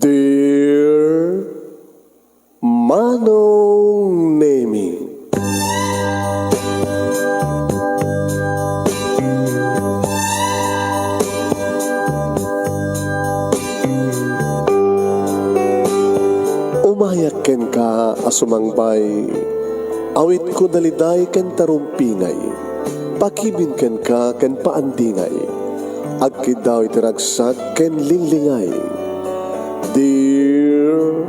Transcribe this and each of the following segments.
Dear Manong Nemi, umayak ken ka asumangbay, awit ko daliday ken tarumpingay, pakibin ken ka ken paandingay, agkid daw itiragsak ken linglingay. Dear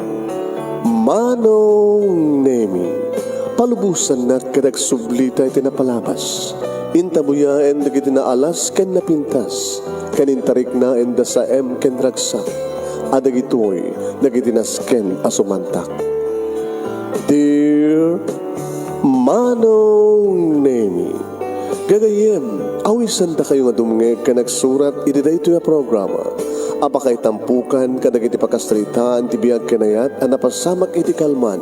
Manong Nemi, palubusan na kadag sublita iti napalabas, intabuyaen dagiti na alas ken napintas, kanintarik na enda sa ken ragsak, adagitoy dagiti nasken asumantak. Dear Manong Nemi, gagayem, awisan ta kayo nga dumngeg ka nagsurat iti dayto nga programa. Apakay tampukan kadag iti pakastritaan ti biag kanayat a napasamak iti kalman,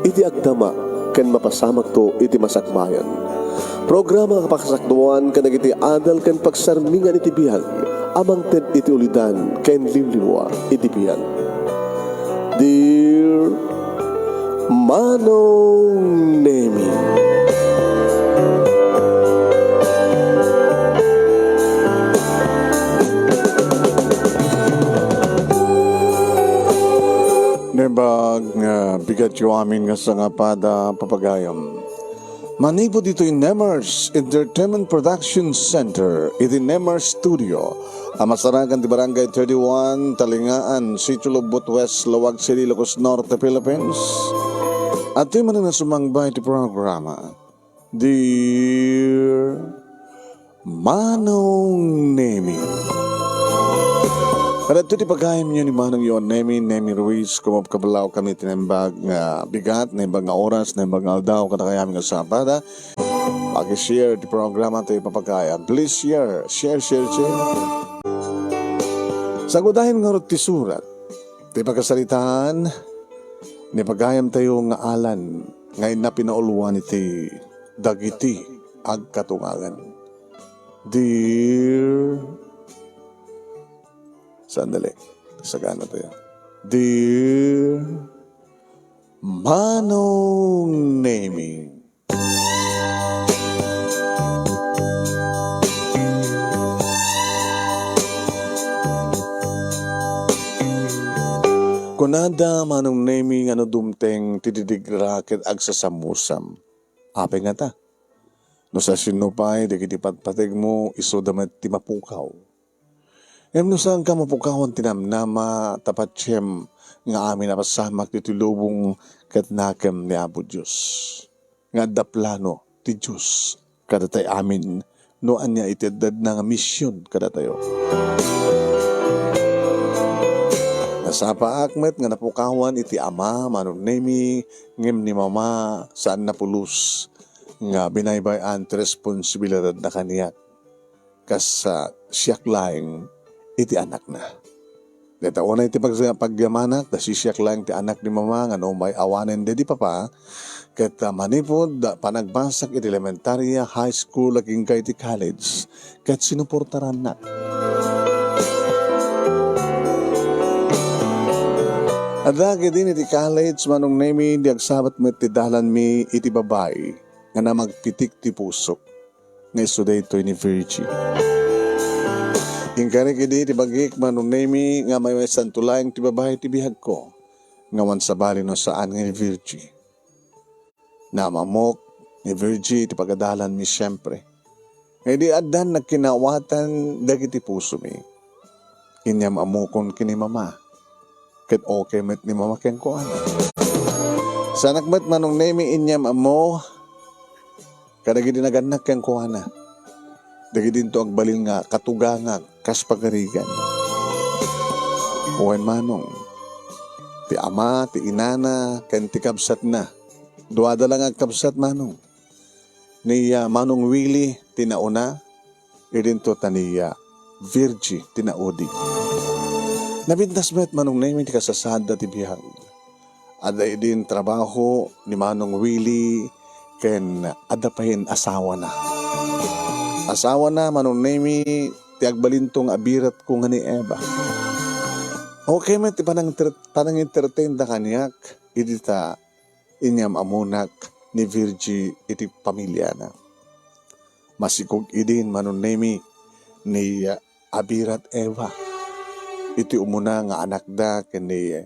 iti agdama ken mapasamak to iti masakbayan. Programa kapakasakduan kadag iti adal ken pagsarmingan iti biag, amang ted iti ulidan ken limliwa iti biag. Dear Manong Nemi, Nebag nga bigat yu amin nga sa nga pada papagayam. Manipo dito in Nemers Entertainment Production Center, iti Nemers Studio, amasaragan di Barangay 31, Talingaan, Sitio Lubot West, Lawag City, Ilocos Norte, Philippines. At di man na sumangbay iti programa, Dear Manong Nemi. At ito di pagkayam nyo ni Manong yun, Nemi Ruiz, kumapkabalaw kami tinembag nga bigat, nembag nga oras, nembag nga aldaw, katakayami nga sapada. Pag-share di programa ito ipapagkayam. Please share. Sagudahin nga rin ti surat, di pagkasalitaan, ni pagkayam tayo nga alan, ngayon na pinauluan iti dagiti agkatungagan. Dear... Sandali, sagana tayo. Dear Manong Nemi, kunada Manong Nemi nga no dumteng tididigrakit agsasamusam. Ape nga ta. No sa sinupay, digiti patpatig mo, iso damat ti mapukaw. No saan ka mapukawan tinamnama tapat siyem nga amin napasamak ti tulubong katnakem ni Apo Diyos. Nga daplano ti Diyos kadatay amin no anya itedad na nga misyon kadatayo. Nasapa akmet nga napukawan iti ama Manong Nemi ngem ni mama saan napulus nga binaybayan ti responsibilidad na kaniyak kas siyak laing iti anak na. Deta una iti pagyamanak, da sisyak lang ti anak ni mama, nga no may awanen de di papa, ket manipod, panagbasak iti elementarya, high school, laging kay iti college, ket sinuportaran na. At lagi din iti college, Manong Nemi, di agsabat met ti dalan mi iti babay, nga na magpitik ti pusok, nga iso dayto ni Virgie. Ingkari kidi ti bagik Manong Nemi nga may santulayang ti babae ti bihag ko nga wan sabali no saan nga ni Virgie. Namamok ni Virgie ti pagadalan mi siyempre. Ngay di adan nagkinawatan dagiti puso mi. Inyam amukon kini mama. Ket okay met ni mama ken ko ano. Sanak met Manong Nemi inyam amo kadagiti naganak ken ko ana. Dagiti to agbalil nga katugangag kas pagarigan. Uwan Manong, ti ama, ti inana, ken ti kabsat na. Duwada lang agkabsat Manong. Niya Manong Willie, tinauna, idinto taniya Virgie, tinaudi. Nabintas met Manong Nemi ti kasasada ti bihag. Ada idin trabaho ni Manong Willie, ken adapahin asawa na. Asawa na Manong Nemi, ti agbalintong abirat ko nga ni Eva. Okay met panang entertain da kanyak idita inyam amunak ni Virgie iti pamilya na. Masikog idin manunemi ni Abirat Eva. Iti umuna nga anak da kani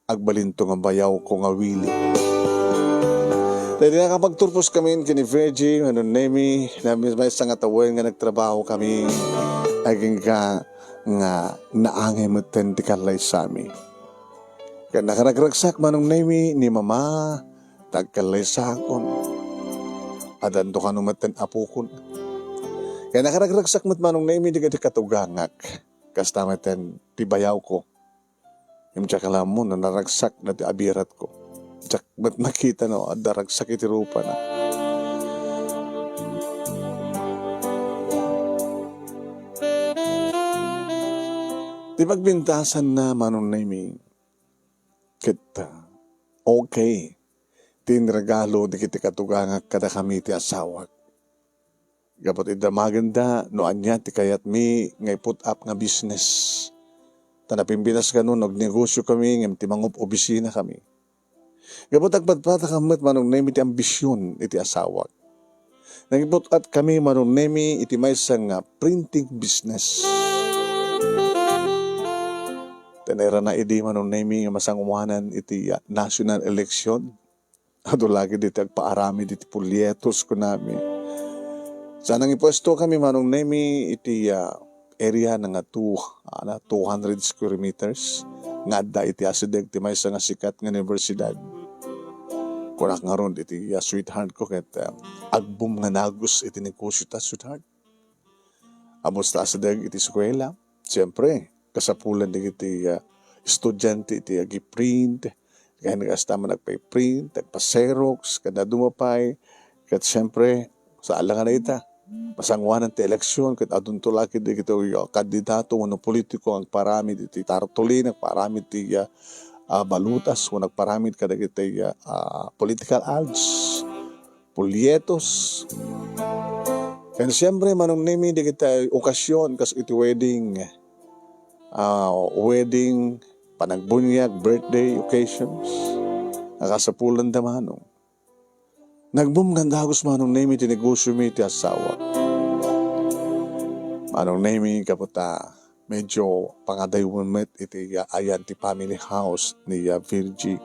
agbalinto nga bayaw ko nga Willie. Dahil nakapagturpos kami kini Virgie manunemi na may isang atawen nga nagtrabaho kami aging ka nga naangay mo tendikalay sami. Kaya nakaragragsak manunemi ni mama tagkalay sakon. Adando ka numaten apukon. Kaya nakaragragsak mo't manunemi di katugangak. Kasta maten tibayaw ko. Yung tsakalam mo na naragsak na ti abirat ko. Tsak ba't makita no, daragsak iti rupa na. Di magbintasan na manunemi. Kita, okay. Tinregalo di kiti katugangak kada kami ti asawak. Gapot ida maganda, no anya ti kayat mi ngay put up nga business. Tanapimbinas ka nun, negosyo kami, ngam ti mangup obisina kami. Gapot agpadpata kamit manong nemi ti ambisyon iti asawak. Nagiput at kami manong nemi iti may nga printing business. Tenera na idi manong nemi nga masangwanan iti national election. Ado lagi diti agpaarami diti pulyetos ko namin. Sanang ipwesto kami manong nemi iti area na nga 200 square meters. Nga da iti asideg ti may nga sikat nga universidad. Kunak nga ron iti sweetheart ko ket agbum nga nagus iti negosyo ta sweetheart. Amos ta asideg iti eskwela. Siyempre, kasapulan di iti estudyante iti agi-print. Kaya nagasta man nagpay-print, nagpa-xerox, kada dumapay. Kat siyempre, sa alangan na ita, masangwanan ti eleksyon, kat adun tulaki di kito kandidato, wano politiko, ang paramid iti tartuli, nagparamid ti balutas, wano nagparamid kada iti political ads, polyetos. Kaya siyempre, manong nimi di kita okasyon, kas iti wedding, panagbunyag, birthday occasions, nakasapulan da manong. Nagbum gandagos manong nemi ti negosyo mi ti asawa. Manong nemi kaputa medyo pangadaywan met iti ayan ti family house ni Virgie.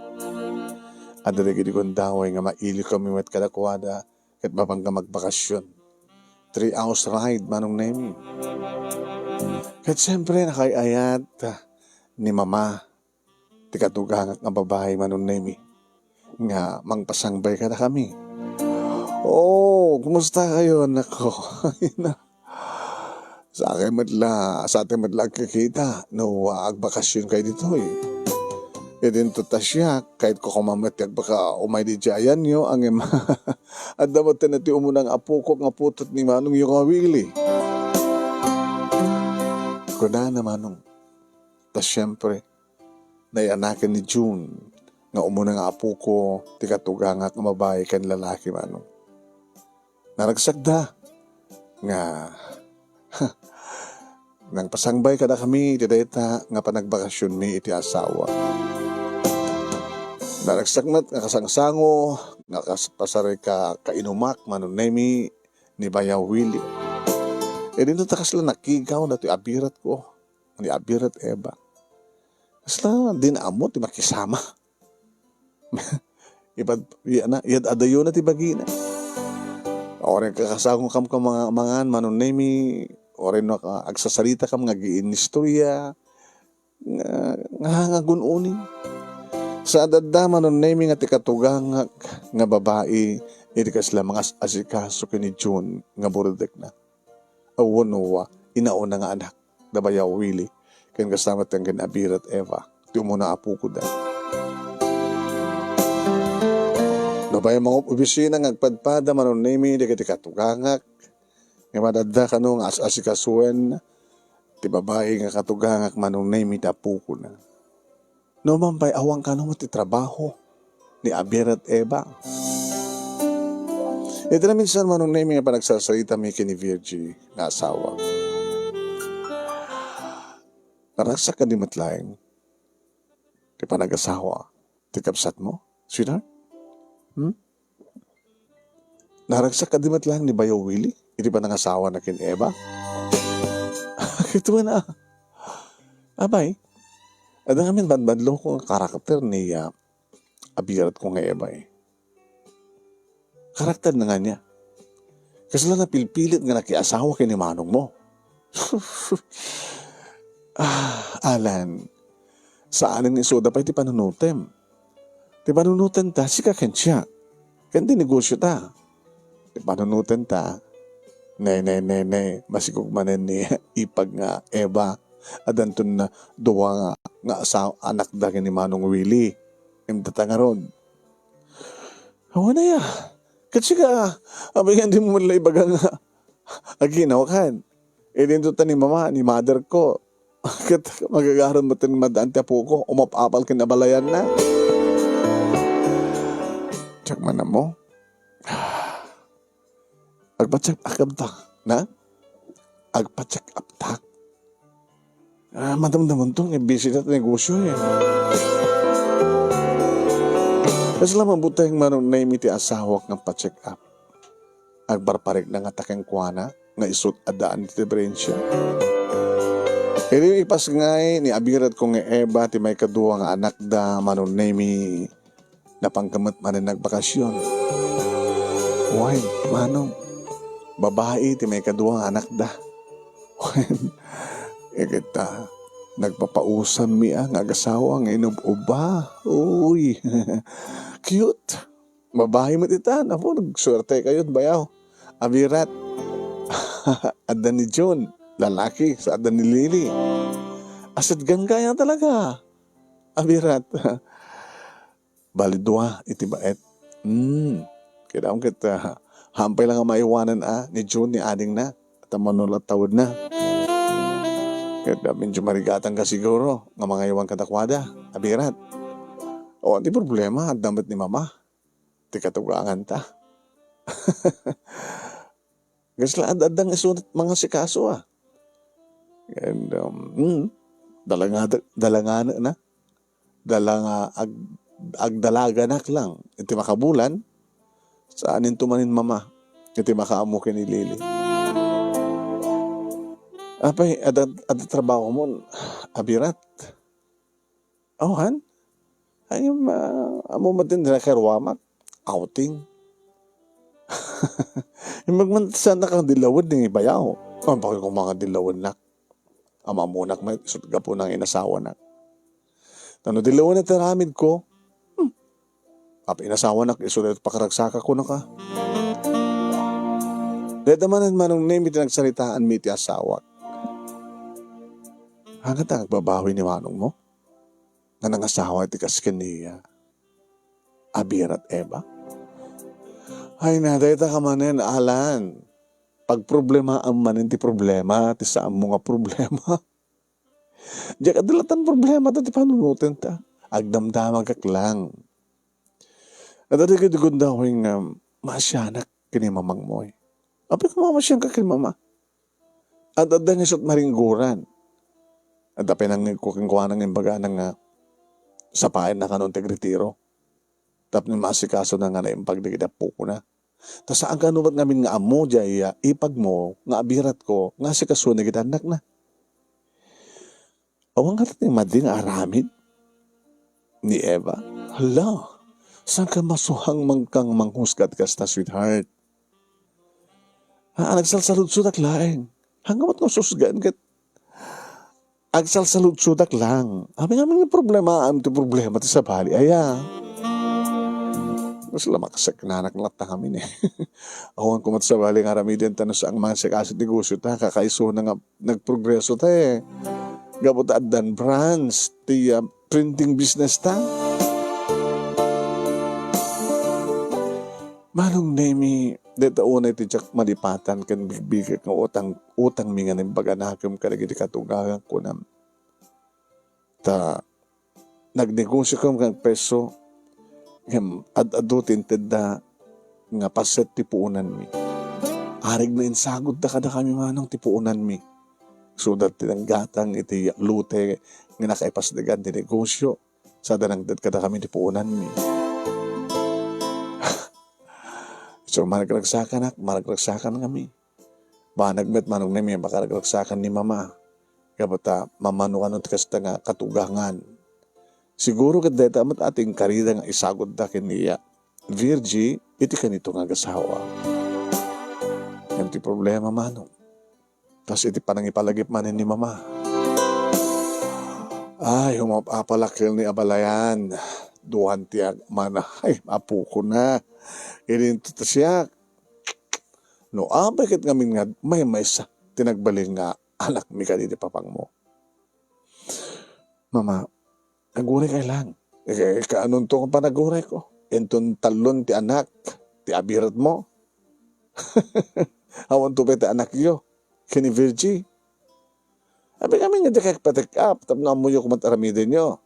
Adari gidi kong daway nga maili kami met kadakwada ket mapangga magbakasyon. 3 hours ride manong nemi. Ket siyempre nakayayat ni mama ti katugangak nga babae manong nemi nga mangpasangbay kada kami. Oh, kumusta kayo nako? Sa atin madla kikita no agbakasyon kayo dito eh. E din to tasya kahit ko kumamati agbaka umay di jayan nyo ang ema at dapat na ti umunang apo ko nga putot ni manong yung awili. Kuna na manong. Tas syempre nayanakin ni June nga umunang apo ko ti katugangak nga babae kan lalaki manong. Naragsagda nga nang pasangbay kada kami dideta nga panagbakasyon mi iti asawa. Naragsagmat nga kasangsango nga pasare ka kainumak manon nemi ni Bayaw Willie. E dito takasla nakigaw na ito abirat ko ni Abirat Eva. Kasla din amo ti makisama. Yad adayo na ti bagina. Oren kakasakong kam ka mga manon nemi, oren na ka agsasalita kam nga giinistorya, nga gununin. Sa adada manon nemi nga tikatugang nga babae, iti kasla mga asikaso kini June nga burudik na. Awon inauna nga anak, na Bayaw Willie, kaya kasama tiyang Abirat Eva, ti umuna apo ko da. Nabay mga obisina ng agpadpada manon nemi di kiti katugangak nga madadda kanong asikasuan ti babae nga katugangak manon nemi tapuko na. No mampay awang kanong ti trabaho ni Abirat Eva. Ito na minsan manon nemi nga panagsasalita mi kini Virgie nga asawa. Naragsak ka di matlaing. Di pa nag-asawa. Ti kapsat mo, sweetheart? Naragsak ka di matlaing ni Bayo Willie? Hindi pa nang-asawa na kin Eva? Ito na. Abay, ada ngamin badbadlo ko ang karakter ni abirat ko nga Eva eh. Karakter na nga niya. Kasi lang napilpilit nga nakiasawa kay ni Manong mo. Alan, saan ni Soda pa iti panunutem? Ti panunutan ta, si kakensya. Kandi negosyo ta. Ti panunutan ta, nay, masikog manen ni ipag nga Eva. Adantun na duwa nga anak da ni Manong Willie. Imdata nga ron. Hawa na ya. Kasi ka, abayan din mo mula ibaga nga. Aginaw kan. E din ta ni mama, ni mother ko. Magagaron mo tin madaan ti apo ko. Umapapal kinabalayan na. Tsak man na mo. Agpatsak akabtak na? Agpatsak aptak. Madamdaman to, busy na negosyo eh. Kasi lang mabuti yung manong naimiti asawak ng pa-check up. Agbarparik na nga takeng kuwana, nga isut adaan ti diferensya. Pero yung ipas ngay, ni abirat ko nga Eva, ti may kaduwa nga anak da, manong naimi, napangkamot man na nagbakasyon. Why, manong, babae, ti may kaduwa nga anak da. Kita, nagpapausam mi ang agasawa ng inububa. Uy, cute. Babae mo titan. Apo, nagsuerte kayo, bayaw. Abirat. Adan ni John. Lalaki sa adan ni Lily. Asad gangaya talaga. Abirat. Balidwa, itibaet. Kaya kita, hampay lang ang maiwanan ni John ni Ading na. At ang manulat tawad na. Kaya medyo marigatang ka siguro ng mga iwang katakwada, abirat. O, di problema, at damat ni mama. Di katugangan ta. Kasi lang, adang isunat mga sikaso ah. And, dalanga na. Dalanga, agdalaganak lang. Iti makabulan, saanin tumanin mama. Iti makaamukin ni Lily. Apay, ada trabaho mo, abirat. Oh, han? Ay, amo matin na karwamak, outing. Yung magmantasan na kang dilawad ng ibayaw. Ang bakit kong mga dilawad na? Ama munak may isutga po ng inasawa na. Tano dilawad na taramid ko, Apa inasawa na, isulat pakaragsaka ko na ka. Dedamanan manong name iti nagsalitaan mi iti asawa. Hanggat ang nagbabawi ni manong mo? Na nangasawa iti kasken ni Abir at Eva? Ay na, dahita ka manin, Alan. Pag problema ang manin ti problema, ti saan mo nga problema. Diya kadalatan problema, ti panunutin ta. Agdamdamag kaklang. At adigid-gud daw yung masyanak kini mamang mo eh. Api ko mamasyan ka kini mama. At adang isot maringguran. At api nang kuking-kuha ng imbaga ng sapain na kanon tigretiro. Tap ni masikaso na nga na yung pagdigidapo ko na. Ta saan ka numat namin nga amo dya ipag mo, nga abirat ko, nga si kaso na gitanak na. Awang katat ni mading aramid ni Eva. Hala, saan ka masuhang mangkang manghusgat kas na sweetheart? Nagsalsalud-sudak lang. Hanggang mat susgan kat agsalsalud-sudak lang. Amin namin yung problema, ti sa bali. Aya. Mas lama kasi kananak na lata kami eh. Awan kumat sa bali nga ramidin ta sa ang mga sikasit negosyo ta. Kakaiso na nga nagprogreso ta eh. Gabot adan brands, ti printing business ta. Manong nemi, dito una iti tsak malipatan kan bigbigay ng utang minga ng baganakam kalagiti katugagan ko na ta nagnegosyo kam kang peso ad-adutin teda nga paset ti puunan mi. Arig na insagod da kada kami manong ti puunan mi. sudat tinanggatang iti lute nga nakaipasdagan ti negosyo sa danang kada kami di puunan mi. So maragraksakan kami. Banagmet manong na mi makaragraksakan ni mama. Kapata mamano kanot kasta nga katugangan. Siguro kada tamat ating karida nga isagod da kiniya. Virgie, iti kanito nga gasawa. Yan ti problema manong. Tapos iti panangipalagip manin ni mama. Ay, humapapalakil ni abalayan. Duhan tiyag mana. Ay, apo ko na. Irinto ta siya. No, bakit ngamin nga may sa tinagbaling nga anak mi kaniti papang mo. Mama, naguray kay lang. Kaanon to kung panaguray ko? Entong talon ti anak, ti abirat mo. Awan to ti anak yo. Kini Virgie. Abi kami nga di kaya patik up. Tap na amuyo kumantaramidin nyo.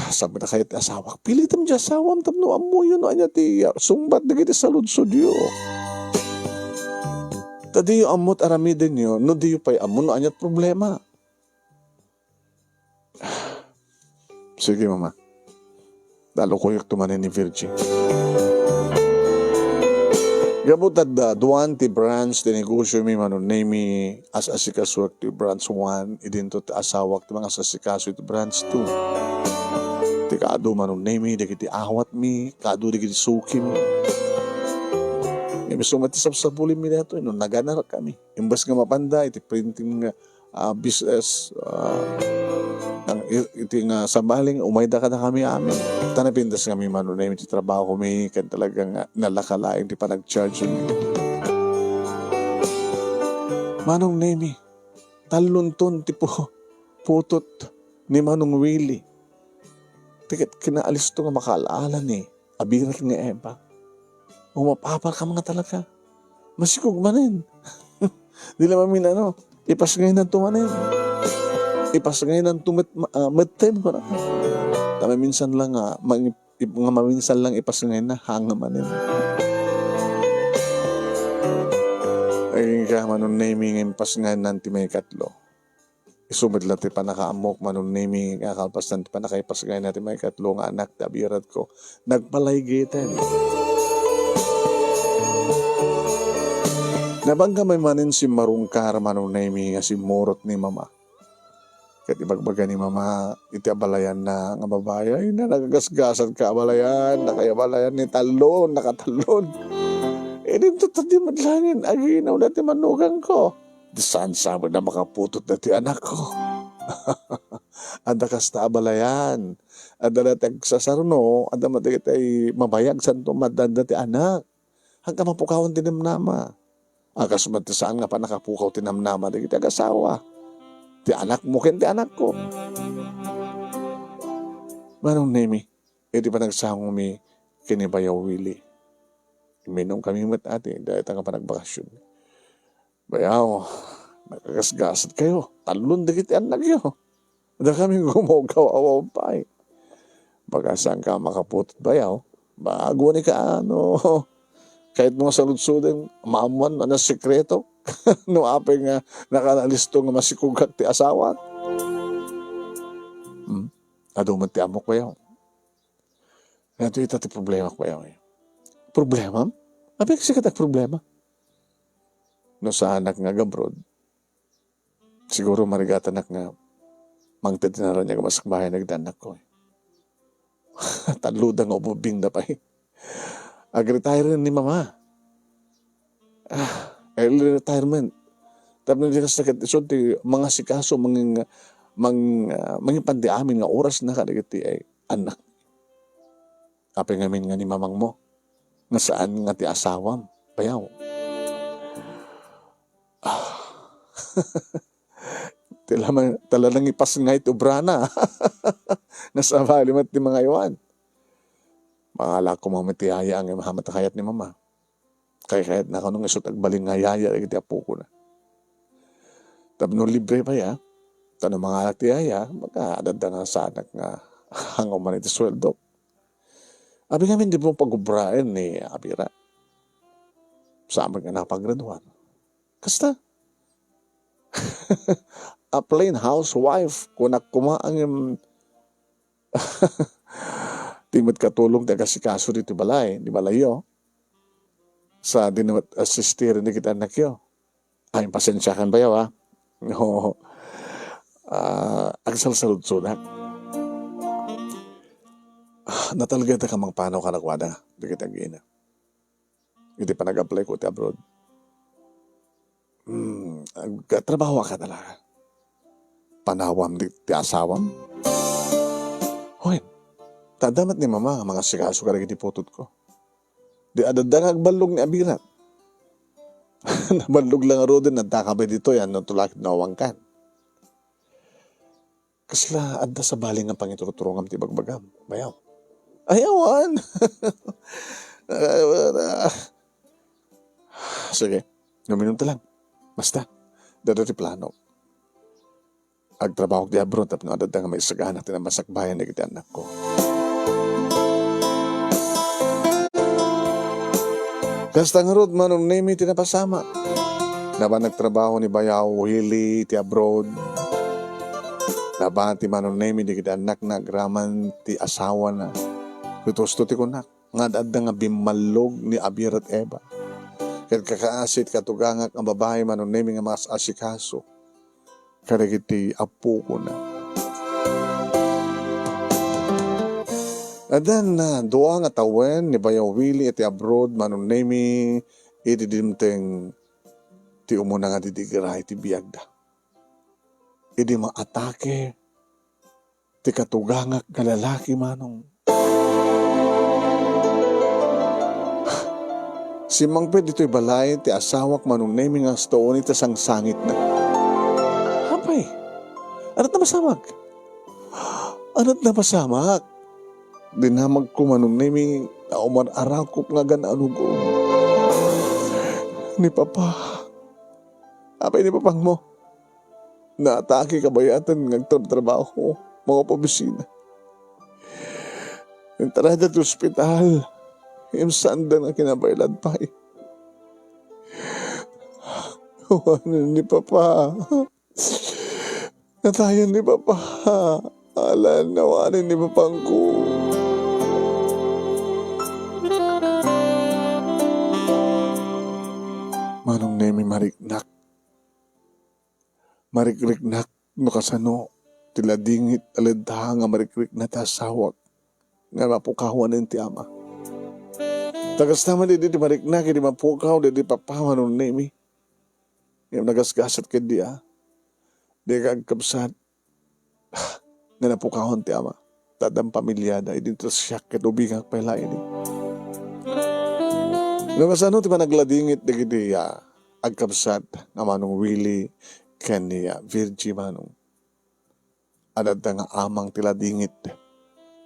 Sabi na kayo ti asawa. Pilitam di asawam. Tap na amuyo no anya ti sumbat na kiti saludsod yo. Tadi yung amot aramidin nyo. No di yung pa'y amon no anyat problema. Sige mama. Dalo ko yung tumanin ni Virgie. Gabutad da, duwan ti branch, ti negosyo mi manon mi as asikaswak ti branch 1, idinto ti asawak ti mga asikaso ti branch 2. Ti kaado manon mi, di kiti awat mi, kaado di kiti suki mi. Ibig sumati sabsabulim mi na ito, naganar kami. Imbas nga mapanda, iti printing business, iti nga sambaling, umayda ka na kami amin. Tanapindas kami manunay, iti trabaho kami, kan talagang nalakalaing di pa nag-charge mi. Manong Nemi, talunton ti putot ni Manong Willie. Tikat kinaalis to nga makaalala ni, abirak nga eba. Umapapal ka mga talaga. Masikog manin. Di lang mamin ipas ngayon ang tumanin. Ipas ngayon ang matin ko na. Tama minsan lang maminsan lang ipas ngayon na hanga manin. Ay ka manon naming ipas ngayon nanti may katlo. Isumid lang ti panakaamok manon naming kakalpas nanti panakaipas ngayon natin may katlo nga anak tabirat ko. Nagpalaygitan. Nabangga may manin si Marungkar manon naming si Morot ni mama. Kat ibagbaga ni mama, iti abalayan na nga babae, ay na nagagasgasan ka abalayan, nakayabalayan ni talon, nakatalon. Eh, dito tadi madlangin, aginaw na ti manugang ko. Di saan sabi na makaputot na ti anak ko. Anda kasta abalayan, anda na tagsasarno, anda matigit ay mabayag santo madanda ti anak. Hanggang mapukawan tinamnama. Akas saan nga pa nakapukaw tinamnama, di kita agasawa. Ti anak mo ken ti anak ko. Manong Nemi, iti pa nagsahong mi kinibayaw Willie. Minong kami mat ati, dahil nga pa nagbakasyon. Bayaw, nakagasgasat kayo. Talon di kiti anak yo. Dahil kami gumogaw awaw pa eh. Bagasang ka makaputot bayaw, bago ni ka kahit mga saludsudan, maamuan na sekreto. No apeng nakanalisto nga masikugat ti asawa. Aduman ti amok ko yaw. Ito ito ti problema ko yaw. Problema? Abi kasi katag problema. No sa anak nga gabrod, siguro marigata anak nga mangtad na rin niya kamasakbahay nagdanak ko. Taludang ububing na pa eh. Ag-retire ni mama. Early retirement. Tapos na sa sakit, ti mga sikaso, mga pandi amin nga oras na kadagiti ay anak. Kapag ngamin nga ni mamang mo, nga saan nga ti asawam, bayaw. Talalang ipas nga ito brana. Nasa balimat ni mga iwan. Mga alak ko mga matihaya ang mahamatahayat ni mama. Kaya na kanong isot agbaling nga yaya, iti apo ko na. Tapno libre pa ya, tanong mga alak ti yaya, magkaadada nga sa anak nga hangaw man iti sweldo. Abi kami hindi mo pagubrain ni Abira. Sa amin nga napagraduan. Kasta, a plain housewife, kung nakumaang yung timot katulong taga si kaso dito balay, di balayo, sa dinawat assistir ni kita anak yo. Ay, pasensyakan ba yaw, ha? No, agsal sa lutsunak. Natalagay ta ka mang panaw ka nakwada, di kita gina. Hindi pa nag-apply ko ti abroad. Trabaho ka talaga. Panawam ti asawam. Hoy, tadamat ni mama mga sikaso ka rin putot ko. Di adadang agbalog ni abirat. Nabalog lang aro din, nagtakabay dito yan, nung tulakit na awangkan. Kasla, adda sa baling ng pangituturungam ti bagbagam. Bayaw. Ayawan! Sige, numinom ta lang. Basta, dadati plano. Agtrabaho di abroad, tapos no, adadang may sagana, tinamasak-bayan na kita anak ko. Kasta nga rod, manong name tinapasama. Naba nagtrabaho ni Bayaw Willie ti abroad. Naba ti manong name di kita anak nagraman ti asawa na. Kutusto ti kunak. Nga adda nga bimalog ni Abir at Eva. Kaya kakaasit katugangak ang babae manong name nga mas asikaso. Kaya kiti apo ko na. Adan na doa nga tawen ni Bayaw Willie iti abroad manong name iti dimteng ti umuna nga didigira iti biyagda. Idi maatake ti katugangak nga lalaki manong. Si Mangped dito'y balay ti asawak manong name nga stoon iti sangsangit na. Hapay, anot na masamak? Anot na masamak? Dinamag ko manong name na umar-arakop nga ganaan ko. Ni Papa. Apay ni Papang mo. Naatake kabayatan ng trabaho mga pabisina. Entrada sa ospital. Yung sanda na kinabailad pa eh. Ano ni Papa? Natayan ni Papa. Alan, nawanin ni Papang ko. Manong nemi mariknak. Marikriknak no kasano. Tila dingit aladha nga marikrik na tasawak. Nga mapukawan ng ti ama. Tagas naman di mariknak. Di mapukaw. Di papawan ng nemi. Yung nagasgasat ka di Di kagkabsat. Nga napukawan ti ama. Tadang pamilyada. Idinto siya katubingak pala ini. Namas ano, ti ba nagladingit di giti agkabsat nga manong Willie kaniya Virgie manong. Adad nga amang tiladingit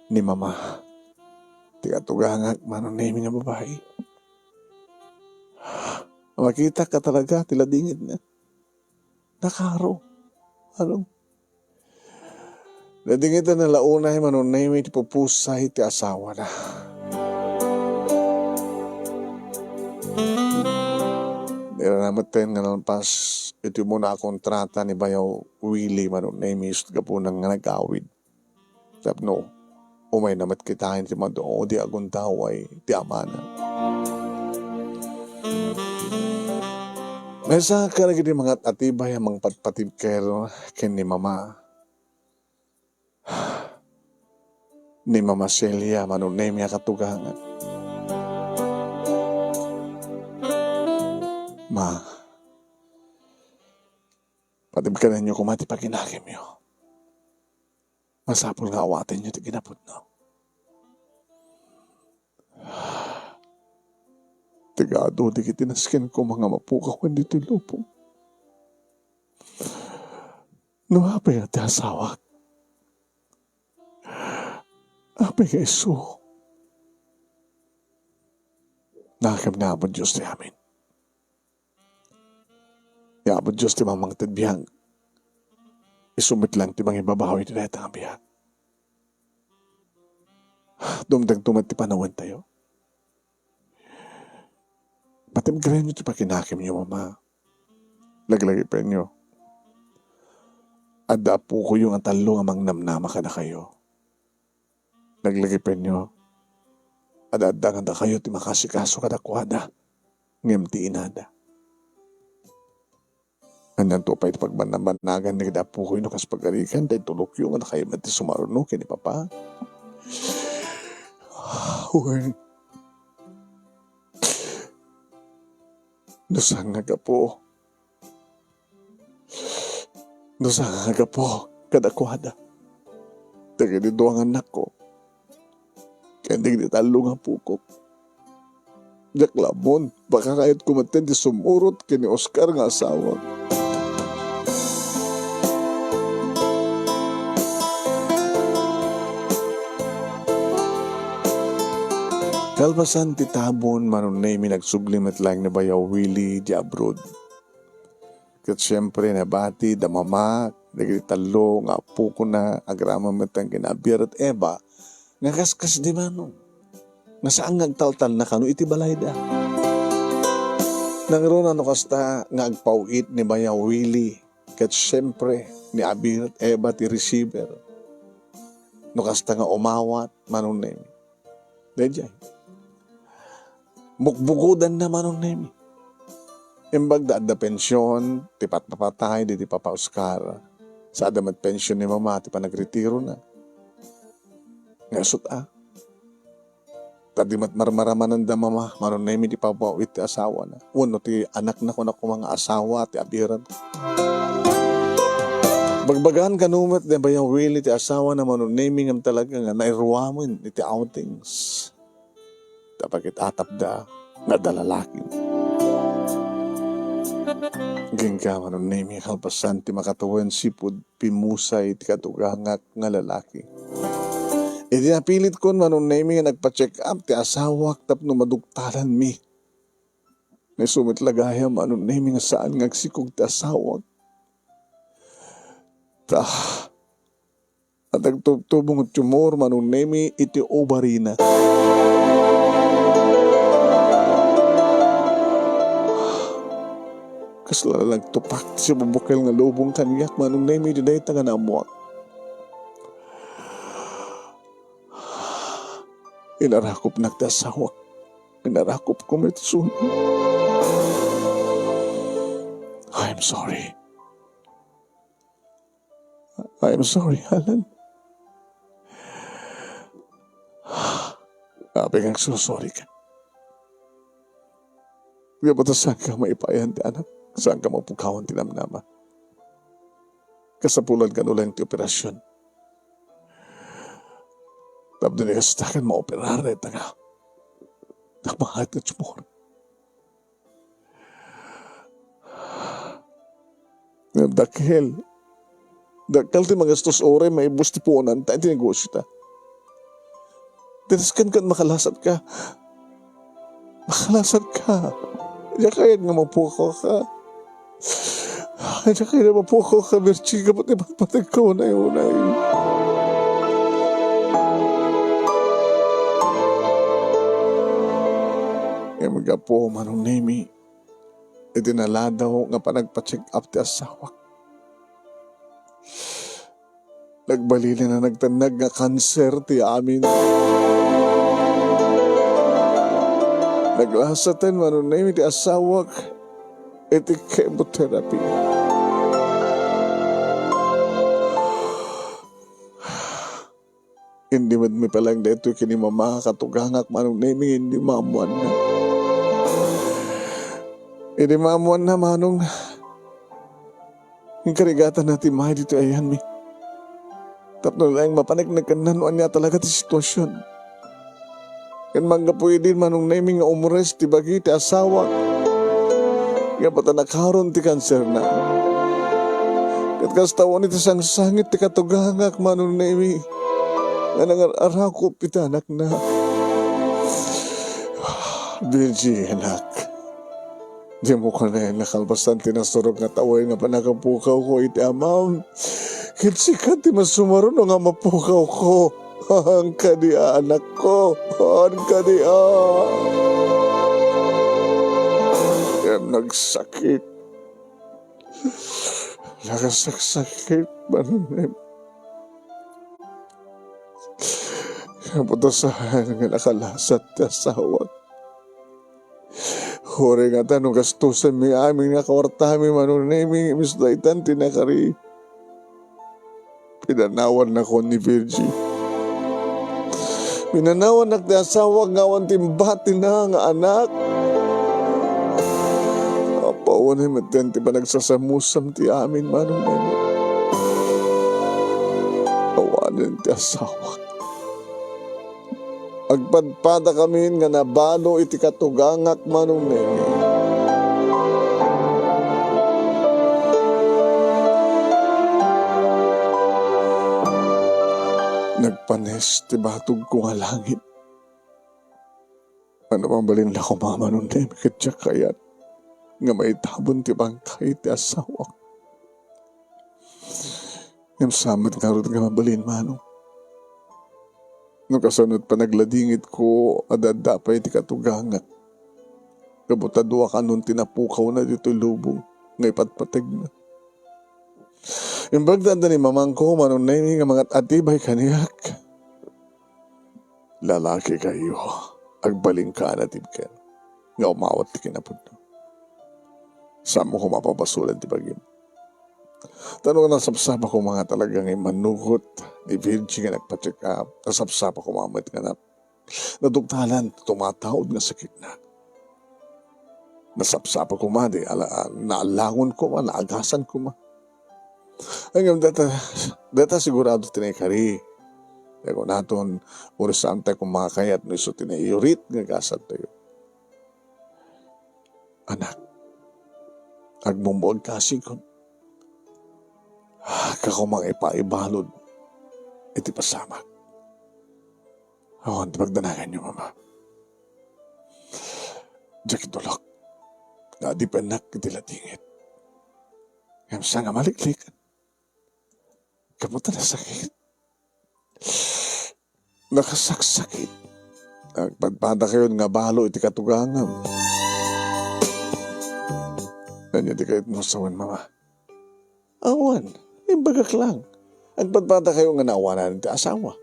ni mama. Ti katugangag manong name nga babae. Makita ka talaga tiladingit na. Nakaro. Ano? Ladingit na launay manong name ti pupusay ti asawa na. Niranamutin nga nalpas ito muna kontrata ni Bayaw Willie manong name is ka po nang nag-awid. Sabi no, umay namat kitain ti madoo di aguntaway ti amana. Nasa ka lagi di mga atibay amang patpatib kero ken ni mama. Ni Mama Celia manong name ya katugangan. Ma, patib ka na nyo kumati pag inakim nyo. Masapol nga awatin nyo ti ginapot no. Tigado di kitinaskin ko mga mapukawan dito lupong. No hapay at asawak. Hapay ka iso. Nakakam na abon Diyos ti amin. Yabot Diyos ti mamang tadbihang. Isumit lang ti mga ibabawi ti dahit ang bihang. Dumdag tumat ti panawan tayo. Patim ka rin nyo ti pakinakim nyo, mama. Laglagi penyo. Adda po ko yung atalo nga mangnamnama ka na kayo. Laglagi penyo. Adda nga kayo ti makasikaso kada kuhada. Ngem ti inada. Andan to pa iti pagbanabanagan ni kada po ko yung kas pagarikan. Dahil tulok yung nga kayo mati sumaruno kini papa. Uy. Nasanga ka po. Nasanga ka po. Kadakwada. Taga dito ang anak ko. Kaya hindi talo nga po ko. Jaklamon. Baka kahit kumaten di sumurot kini Oscar nga asawa. Kalpasan ti tabon manunay mi nagsublimat lang na bayaw Willie di abroad. Kat siyempre nabati da mama, nagritalo nga po ko na agrama matang kinabir at eba, nga kaskas di manong. Nga saan ngagtaltal na kano iti balay da. Nangron ano kasta nga agpauit ni bayaw Willie, kat siyempre ni abir at eba ti receiver. No kasta nga umawat manunay mi. Dejay. Mukbukudan naman ng nemi. Imbag da pensyon, tipat papatay, di papa Oscar. Sa adamat pensyon ni mama, ti pa nagretiro na. Ngasot Tadi mat marmaramanan da mama, maron nemi di papawit ti asawa na. Uno ti anak na ko na mga asawa, ti abiran. Bagbagaan kanumat di bayaw Willie ti asawa na maron nemi ngam talaga nga nairuamon iti outings. Tapagit atap da nga dalalaki. Gengka manon nemi kalpasan ti makatuwen sipud pimusay ti katugangak nga lalaki. Iti napilit kon manon nemi nga nagpa-check up ti asawak tapno madugtalan mi. May sumit lagaya manon nemi nga saan ngagsikog ti asawak. At nagtubtubong tumor manon nemi iti ovary na. Kaslala tupak siya bubukal nga lubong taniyak manong nemi diday nga namuak. Inarakop nagdasawak. Inarakop ko metsun. I'm sorry. I'm sorry, Alan. Sabi kang sorry ka. Di ba saan ka maipayan ti anak? Saan ka mapukawan tinamnama? Kasapulan ka nulang ti operasyon. Tapos na kastakan maoperar na ito nga. Nagmahat na tumor. Dakil. Dakil ti magastos ore, may busti po unan, tayo ti negosyo ta. Tinaskan ka makalasat ka. Makalasat ka. Diyan kaya nga mapukaw ka. Diyan kaya nga mapukaw ka, Virchi ka, pati patag ka unay-unay. E mga po, manong nemi, itinala daw nga pa nagpa-check up ti asawak. Nagbalili na nagtanag nga kanser ti amin. Naglasatan manong nemi ti asawak iti chemotherapy. Hindi man mi palang dito kini mama katugangak manong nemi hindi mamuan na. Hindi mamuan na manong yung karigatan natin mahay dito ayan mi. Tapno lang mapanag-nagkananuan niya talaga ti sitwasyon. Kan manggapoy din manong naming nga umures ti bagi ti asawa. Nga pata nakaroon ti kanser na. Kat kastawan iti sangsangit ti katugangak manong nami. Nga nangarakop iti anak na. Virgie, anak. Di mo ka na yung nakalbasan tinasurog nga taway nga panakapukaw ko iti amam. Kitsikat ti masumaro nga mapukaw ko. Ang kaniya anak ko. Ang kaniya. Yan nagsakit. Nakasaksakit manunem. Kaputasahan nga nakalasat ti asawa. Hore nga tanong gastusan mi amin nga kawartami manunem. Misdaitan tinakari. Pinanawan na ko ni Virgie. Pinanawan na ti asawa nga awan timbati na nga anak. Apawan ay matenti pa nagsasamusam ti amin manunem. Awanin ti asawa. Agpadpada kami nga nabalo iti katugangak manunem. Nagpanes ti batog ko nga langit. Ano bang balin na ko mama nun na ikatya kayat nga may tabon ti bangkay ti asawa. Yung samat nga rin nga mabalin manong. Nung kasunod pa nagladingit ko adadapay ti katugangat. Kabutadwa ka nun tinapukaw na dito lubong ngay patpatag na. Yung bagdanda ni mamang ko manon na nga mga atibay kaniyak. Lalaki kayo, agbaling ka na tibken. Nga umawat ti kinapod na. Saan mo ko mapapasulan ti bagim? Tanong na sapsapa ko mga talagang manugot ni Virgie nga nagpa-check up. Nasapsapa ko mamit nga na nadugtalan, tumataod nga sakit na. Nasapsapa ko ma, naalangon ko ma, naagasan ko ma. Hanggang data sigurado tinay-kari. Kaya kung naton, urusan tayo kung makakayat no iso tinay-urit nga gasat tayo. Anak, agmumbuag kasi ko. Kakumang ipaibalod iti pasamak. Awan, pagdanagan niyo, mama. Diyak itulok. Nadipanak iti latingit. Kamsa nga maliklikan. Kamuta na sakit. Nakasaksakit. Nagpadpada kayo nga balo iti katugangam. Nanyo di kayo nusawan, mama. Awan. Imbagak lang. Ang padpada kayo nga naawanan ti asawa.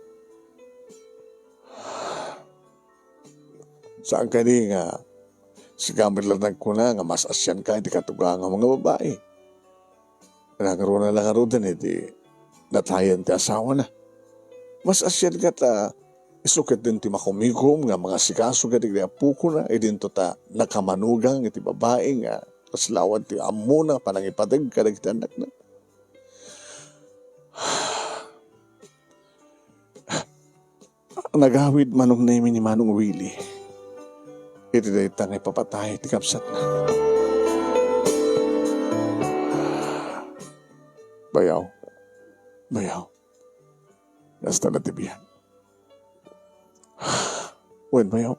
Saan ka di nga si gamit lang nagkuna nga mas asyan ka iti katugang nga mga babae. Nakaroon na lang karoon iti natayan ti asawa na. Mas asyan ka ta isukat din ti makumikom nga mga sikaso ka di apuko na idinto ta nakamanugang iti babae nga kaslawan ti amo na panangipatig ka iti anak na. Nagawid manong name ni Manong Willie. Iti dahi tangay papatay ti kapsat na. Bayaw. Nasta na tibihan. Wen, bayaw.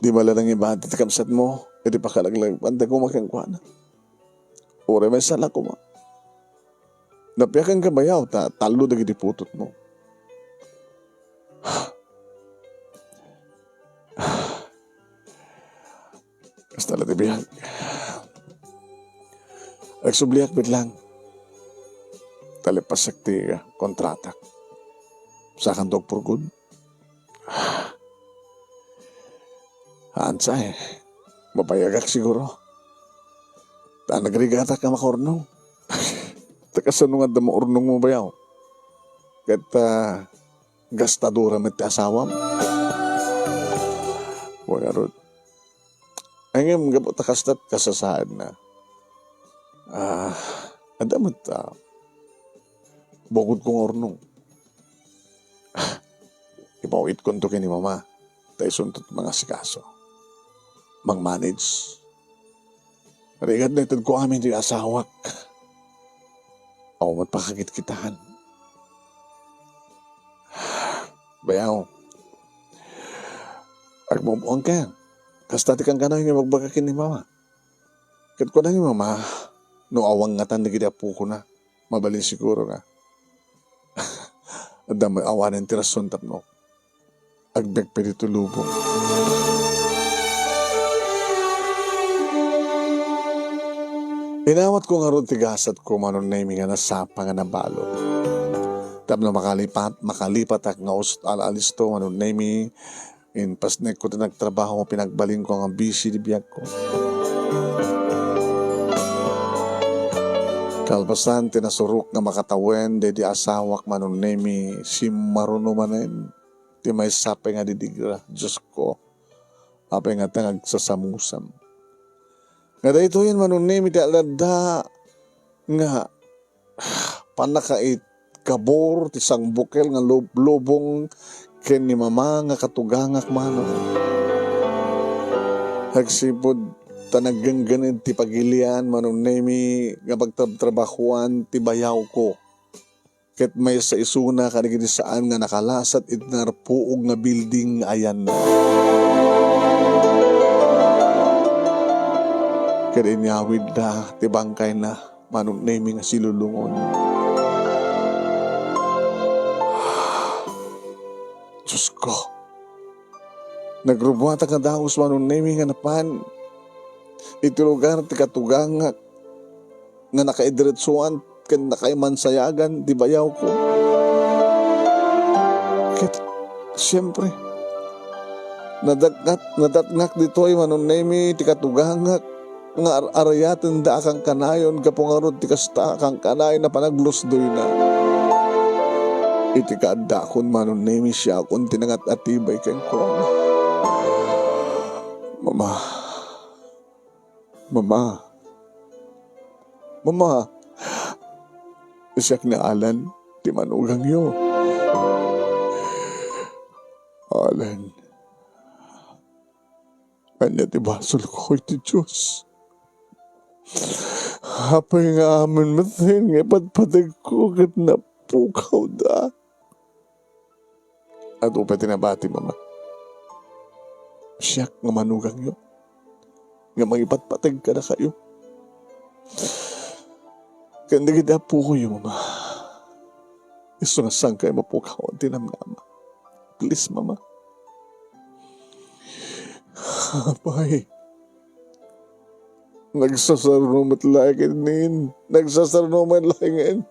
Di mala nang ibahan ti kapsat mo. Iti pakalaglag. Pantay ko makangkwana. Ure may sala ko ma. Napiakan ka bayaw. Talo dagi di putot mo. Basta na tibihan. Nagsubliak bit lang. Talipasak ti kontratak. Sa kandog purgod. Hansa Mapayagak siguro. Nagrigata ka makornong. Takasanungan da mo urnong mo bayaw. Kata gastadura met asawa mo. Wagarod. Ayngem gabot kastat kasasaan na. Adamat bukod kong ornong. Ipawit ko to ni mama. Tayo suntot mga sikaso. Mang-manage. Rigad na itad ko amin di asawak. O matpakagit-kitahan. Bayaw. Agmumuang ka. Kastati kang kanay nga magbagakin ni mama. Kat ko na ni mama, no awang nga tan nagida po ko na. Mabalin siguro nga. At damay awanan tirason tapno. Agbek pa dito lubong. Inawat ko nga ron tigasat ko manon na nga nasapa nga nabalo. Tapos na makalipat ak nga usot alalis to manon na in pasnek ko na nagtrabaho pinagbaling ko nga busy di biyag ko. Kalpasan tinasurok nga makatawen di asawak manon na si maruno manen. Ti may sape nga didigra. Diyos ko. Ape nga tangag sasamusam. Nga dahito yan manunimi ti alada nga panakait kabor ti sang bukel nga lubong ken ni mama nga katugangak mano. Hagsipod tanagangganid ti pagilian manunimi nga pagtrabahuan ti bayaw ko. Ket may sa isuna kanigini saan nga nakalasat itnarpuog nga building ayan na. Ket inyawid na ti bangkay na manong name nga silulungon. Diyos ko. Nagrubuhata ka daos manong name nga napan. Iti lugar ti katugangak nga nakaidiretsuan ken nakaimansayagan di bayaw ko. Ket siyempre nadatngak ditoy manon nemi ti katugangak nga arayaten da kang kanayon kapungarod ti kasta kang kanay na panaglusdoy na. Iti kaadakon manon nemi siya kun tinangat atibay ken ko. Mama, isyak na Alan, ti manugang yo. Alan, kanya ti basol ko iti Diyos. Hapay nga amin matin, nga patpatag ko kat napukaw da. At upay tinabati, Mama. Siyak nga manugang yo. Nga magipatpatag ka na kayo. Kanda kita po ko yung Mama. Iso nga saan kayo mapukaw ang tinamnama. Please, Mama. Apay. Nagsasarunumat lagin. Nagsasarunumat lagin.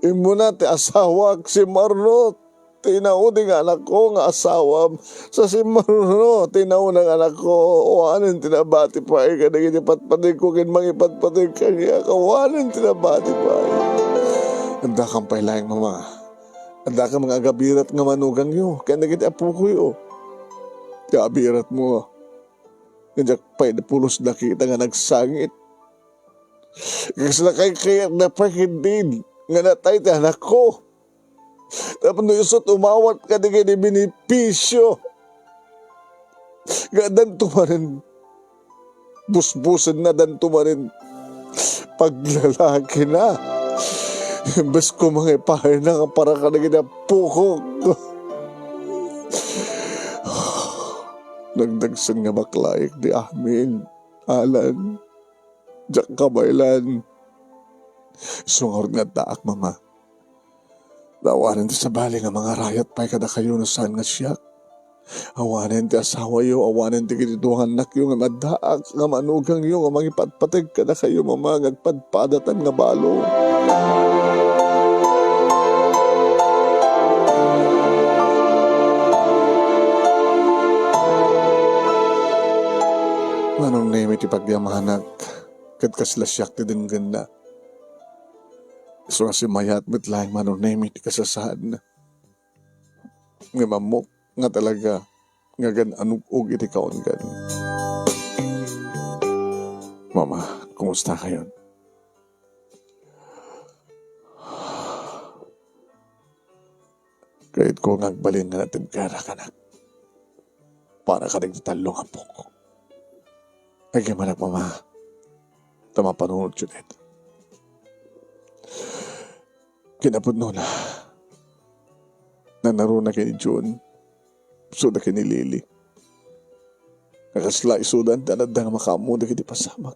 Imo na ti asawa si Marno. Tinauding anak ko nga asawa sa si Marno. Tinaunang anak ko. Wanin tinabati pa. Kadagin ipatpatig ko kin mangipatpatig kanya. Kawanin tinabati pa. Anda kang pailayang Mama. Anda ka mga agabirat nga manugang yo. Kaya nagit apo ko yo. Gabirat mo. Nandiyak pa'y napulos na kita nga nagsangit. Kasi na kaya na pakindin. Nga natay ti anak ko. Tapos no isot umawat ka di kayo ni binipisyo. Nga danto pa rin. Busbusan na danto pa rin. Paglalaki na. Imbes ko mga ipahay na nga para ka na ginapukok. Nagdagsan nga maklaik di amin. Alan. Diyak kabaylan. Sungor nga daak, Mama. Awanan ti sa bali nga mga rayat pa'y kada kayo na saan nga siyak. Awanan ti asawa yo, awanan ti kinituhan nak yo nga madaak, nga manugang yo, nga mangipatpatag kada kayo, Mama, ngagpadpadatan nga balo. Manong name iti pagyamahanak, kat kasla siyak ti din ganda. So nga si mayat mitlaing manong name iti kasasaan na. Nga mamok, nga talaga, nga gan anug-ug iti kaon gan. Mama, kumusta kayo? Kahit ko ngagbalin nga natin kara kanak. Para ka rin talong ang poko. Ay manak, Mama. Tama panunod yun ito. Kinapod no na. Nanaro na kay John. So na kay ni Lily. Nakasla isudan tanad na makamu na kay di pasamak.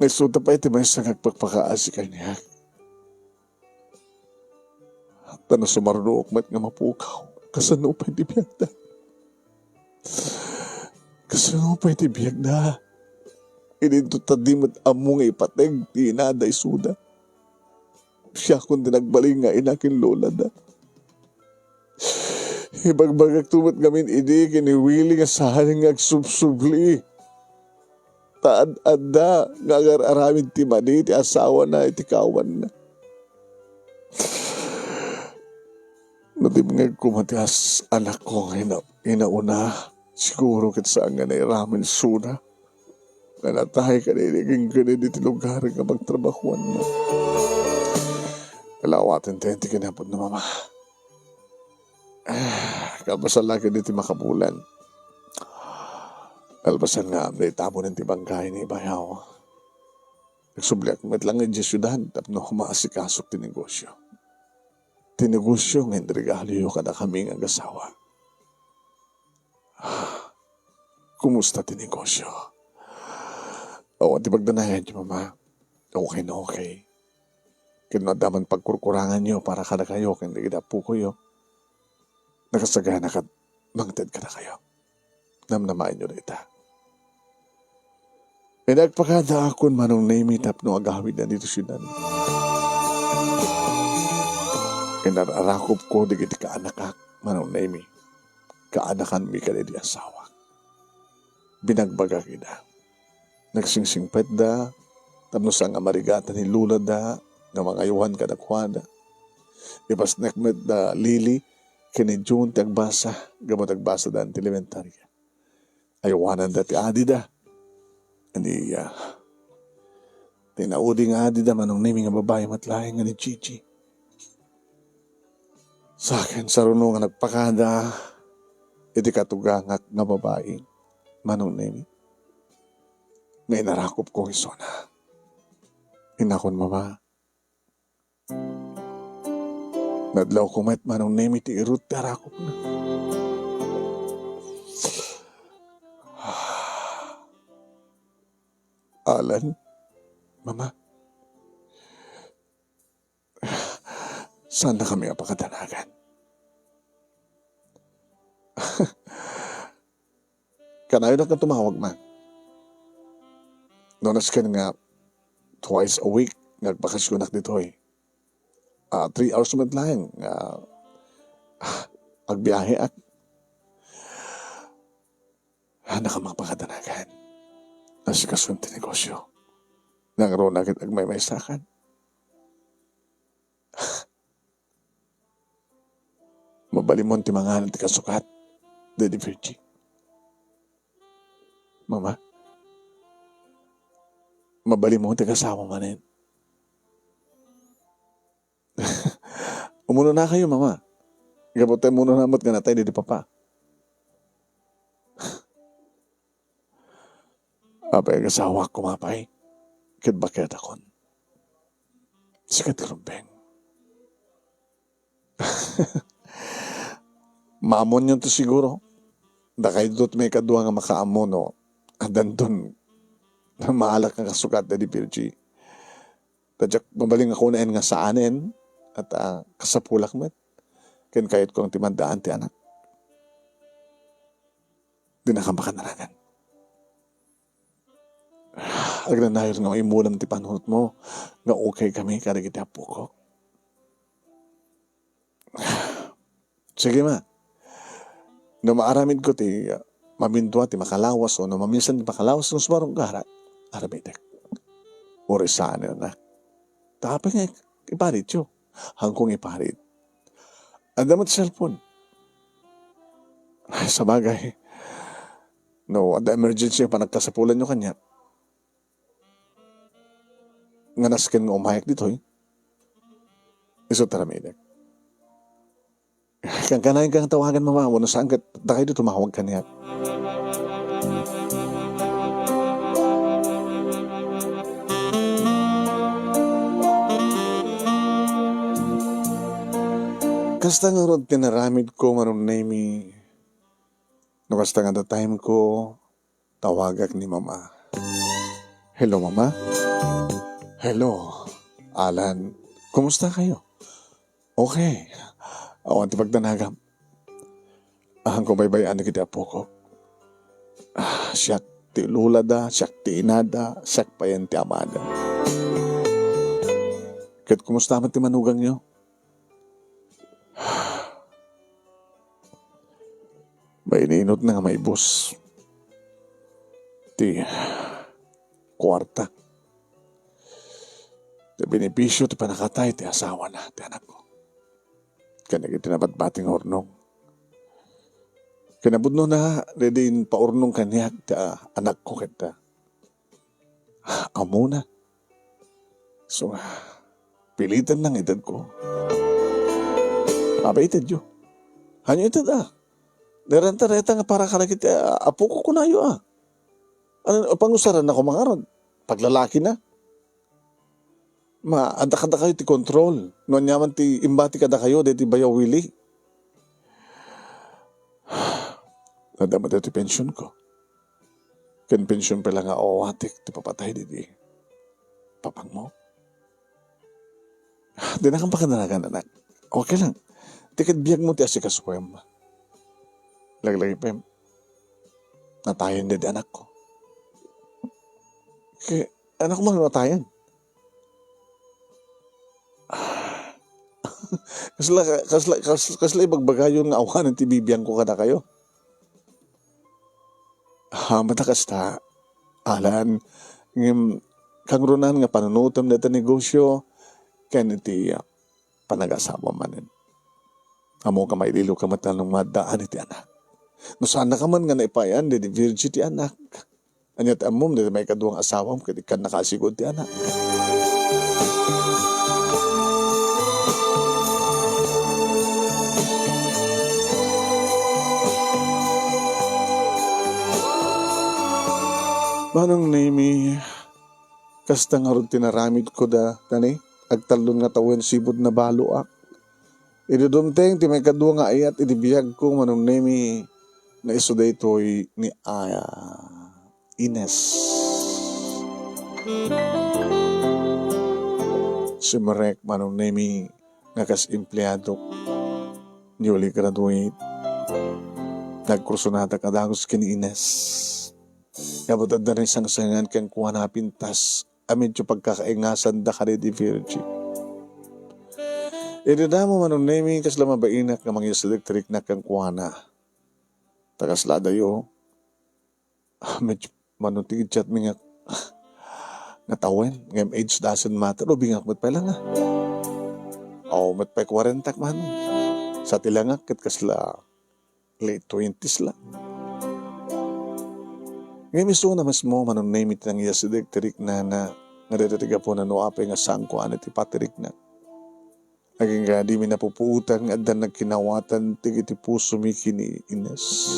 Nagsuda pa iti may sangag pagpakaasi kanya. Tana sumarunook mat nga mapukaw. Kasano pa hindi biyagda. Kasano pa iti biyag na. Ininto tadimat amo nga ipateg ti inaday suda. Siya kundi nagbaling nga inakin lola da. Ibagbagak tumat gamin idi kiniwili nga sahaling nga agsubsubli. Taad-ada nga agar-aramid ti mani ti asawa na iti kawan na. Natibngag kumatias anak ko nga inauna. Siguro kit saan nga nairamin suna. Nanatahay ka na iniging ganun iti lugar nga magtrabahuan na. Kalawatin tayo ti kinapod na mama. Kalbasan lagi diti makabulan. Kalbasan nga amna itabo ng tibanggay ni bayaw. Nagsubliak met lang nga di syudad tapno humaasikaso ti negosyo. Ti negosyo nga indregalo kada kami nga agasawa. Kumusta ti negosyo? O, di pagdanayan niyo, mama. Okay na okay. Kinadaman pagkurkurangan niyo para kada kayo, hindi kita po kayo. Nakasagana ka, mangtid ka na kayo. Namnamain niyo na ita. E nagpakada akon manong naimitap no agawid na dito siya. E nararakop ko di kiti kaanakak manong naimi. Kaanakan mi ka di asawa. Binagbaga kita. Nagsingsingpet da, tapno sa nga marigata ni lula da, nga mga yuhan ka nakwada. Ipas nekmet da lili, kini June tagbasa, gamot tagbasa da ang elementarya. Ayawanan da ti adi da. Hindi, tinaudi nga adi da manong nami nga babae matlahe nga ni Gigi. Sa akin, sa runo nga nagpakada, iti katugangak nga babae, manong nami. Ngayon narakop ko isona. Inakon mama. Nadlaw ko met manong nami ti irut tarakop na. Alan, mama. Saan na kami apakatanagan? Kanayo na kang tumawag man. Nonas ka nga twice a week nagbakasyon ak dito eh. 3 hours man lang. Agbiyahe ak. Nakamapakatanagan. Nasikasyon ti negosyo. Nangro na kit agmay-maysakan. Mabalimon ti mga ti kasukat. Daddy Virgie. Mama. Mabalimon ti kasama manin. Umuno na kayo, mama. Gabote muna namat nga natay di papa. Apay kasawa kumapay. Kit bakit akon. Sikat irumbeng. Maamon yun to siguro. Dakay do't may kadua nga makaamon no. Andan dun. Maalak nga kasukat na di Virgie. Tadyak mabaling ako na nga saanin. At kasapulak met. Ken kahit kong timandaan ti anak. Di nakamakanarangan. Agnanayos nga imulam ti panunot mo. Nga okay kami kada kita po ko. Sige ma. No maaramid ko ti mamindwa ti makalawas o no maminsan ti makalawas ng sumarong karat. Aramidek. Uri saan na. Tapi nga iparit yun. Hangkong iparit. Ang damot cellphone. Sa bagay. No, ada emergency pa nagkasapulan nyo kanya. Nga naskin nga umayak dito eh. Iso taramidek. Kang kanayin kang tawagan mama. Wano saan ka takay dito tumawag ka niya. Kasta nga ron tinaramid ko maroon na imi. No kasta nga the time ko tawagak ni mama. Hello mama? Hello, Alan. Kumusta kayo? Okay. Awan ti pagdanagam. Ahang ko baybayan na kita po ko. Siyak ti lula da, siyak ti inada, siyak payan ti amada. Ket kumusta man ti manugang nyo? May iniinot na nga may bus. Ti kwarta. Ti benepisyo ti panakatay ti asawa na ti anak ko. Kanagit tinabat-bating hornong. Kinabudno na redin paurnong kanyak ti anak ko kita. Amo na. So, pilitan lang edad ko. Aba itad yo. Hanyo itad Naranta-reta nga para kalagit, apo ko kunayo Ano, pangusaran ako mga ron. Paglalaki na. Anda-kada kayo ti control. Noon yaman ti imbati kada kayo, de ti bayaw wili. Nadama ti pension ko. Ken pension pa lang nga awatik, ti papatay di papang mo. Di na kang pakananagan, anak. Okay lang. Tikit biyag mo ti asikaswem. Laglagi pa natayan din anak ko. Kaya anak ko natayan. Kasla ibagbagayon nga awan ng tibibiyang ko kada kayo. Matakas ta. Alan, kang runan nga panunutam na negosyo, kaya niti panag-asawa manin. Amo ka may lilo ka matanong madaan iti anak. No sana ka man nga naipayan, di virgin ti anak. Anyat amom, di may kaduang asawam, kadi kan nakasigod ti anak. Manong name, kasta nga ron tinaramid ko tani, agtalon nga tawen sibod na balo Idudumteng, ti may kaduang nga ayat, idibiyag ko, manong name, na iso daytoy ni Ines. Si Marek manong nemi nakas empleyado newly graduate nagkursunata kadagos kini Ines. Kabutad na rin sang sangan kang kuha na pintas amedyo pagkakaingasan da ka di virgin. Idada mo manong nemi kasla mabainak nga mangyas electric na kang kuha na. Tagaslada yo. Medyo manutigid chat mi nga natawen. Ngayong age doesn't matter. O bingak mat pa lang O mat pa 40 man. Sa tilangak kat kasla late 20s lang. Ngayon miso na mas mo manong name it ng yes electric na nga detetiga po na no apay nga sangko anit ipatirik na. Naging di mi napupuutang at dan nagkinawatan tigiti puso mi kini Ines.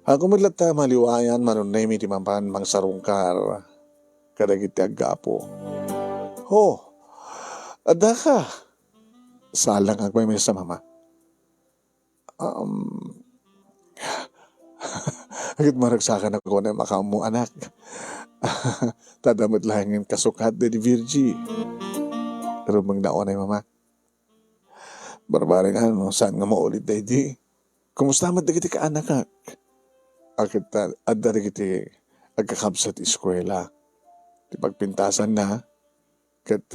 Ako maglata maliwayan manon na imi timapan mang sarungkar kadagiti agapo. Ho, ada ka. Salang agmay may sa mama. Agit maragsakan ako na makamu anak. Tadamot lang yung kasukat de Virgie. Pero magdaon ay mama. Barbaring saan nga maulit day di. Kumusta man digiti ka anak ka? Akit adda digiti agkakabsat eskwela. Di pagpintasan na. Kat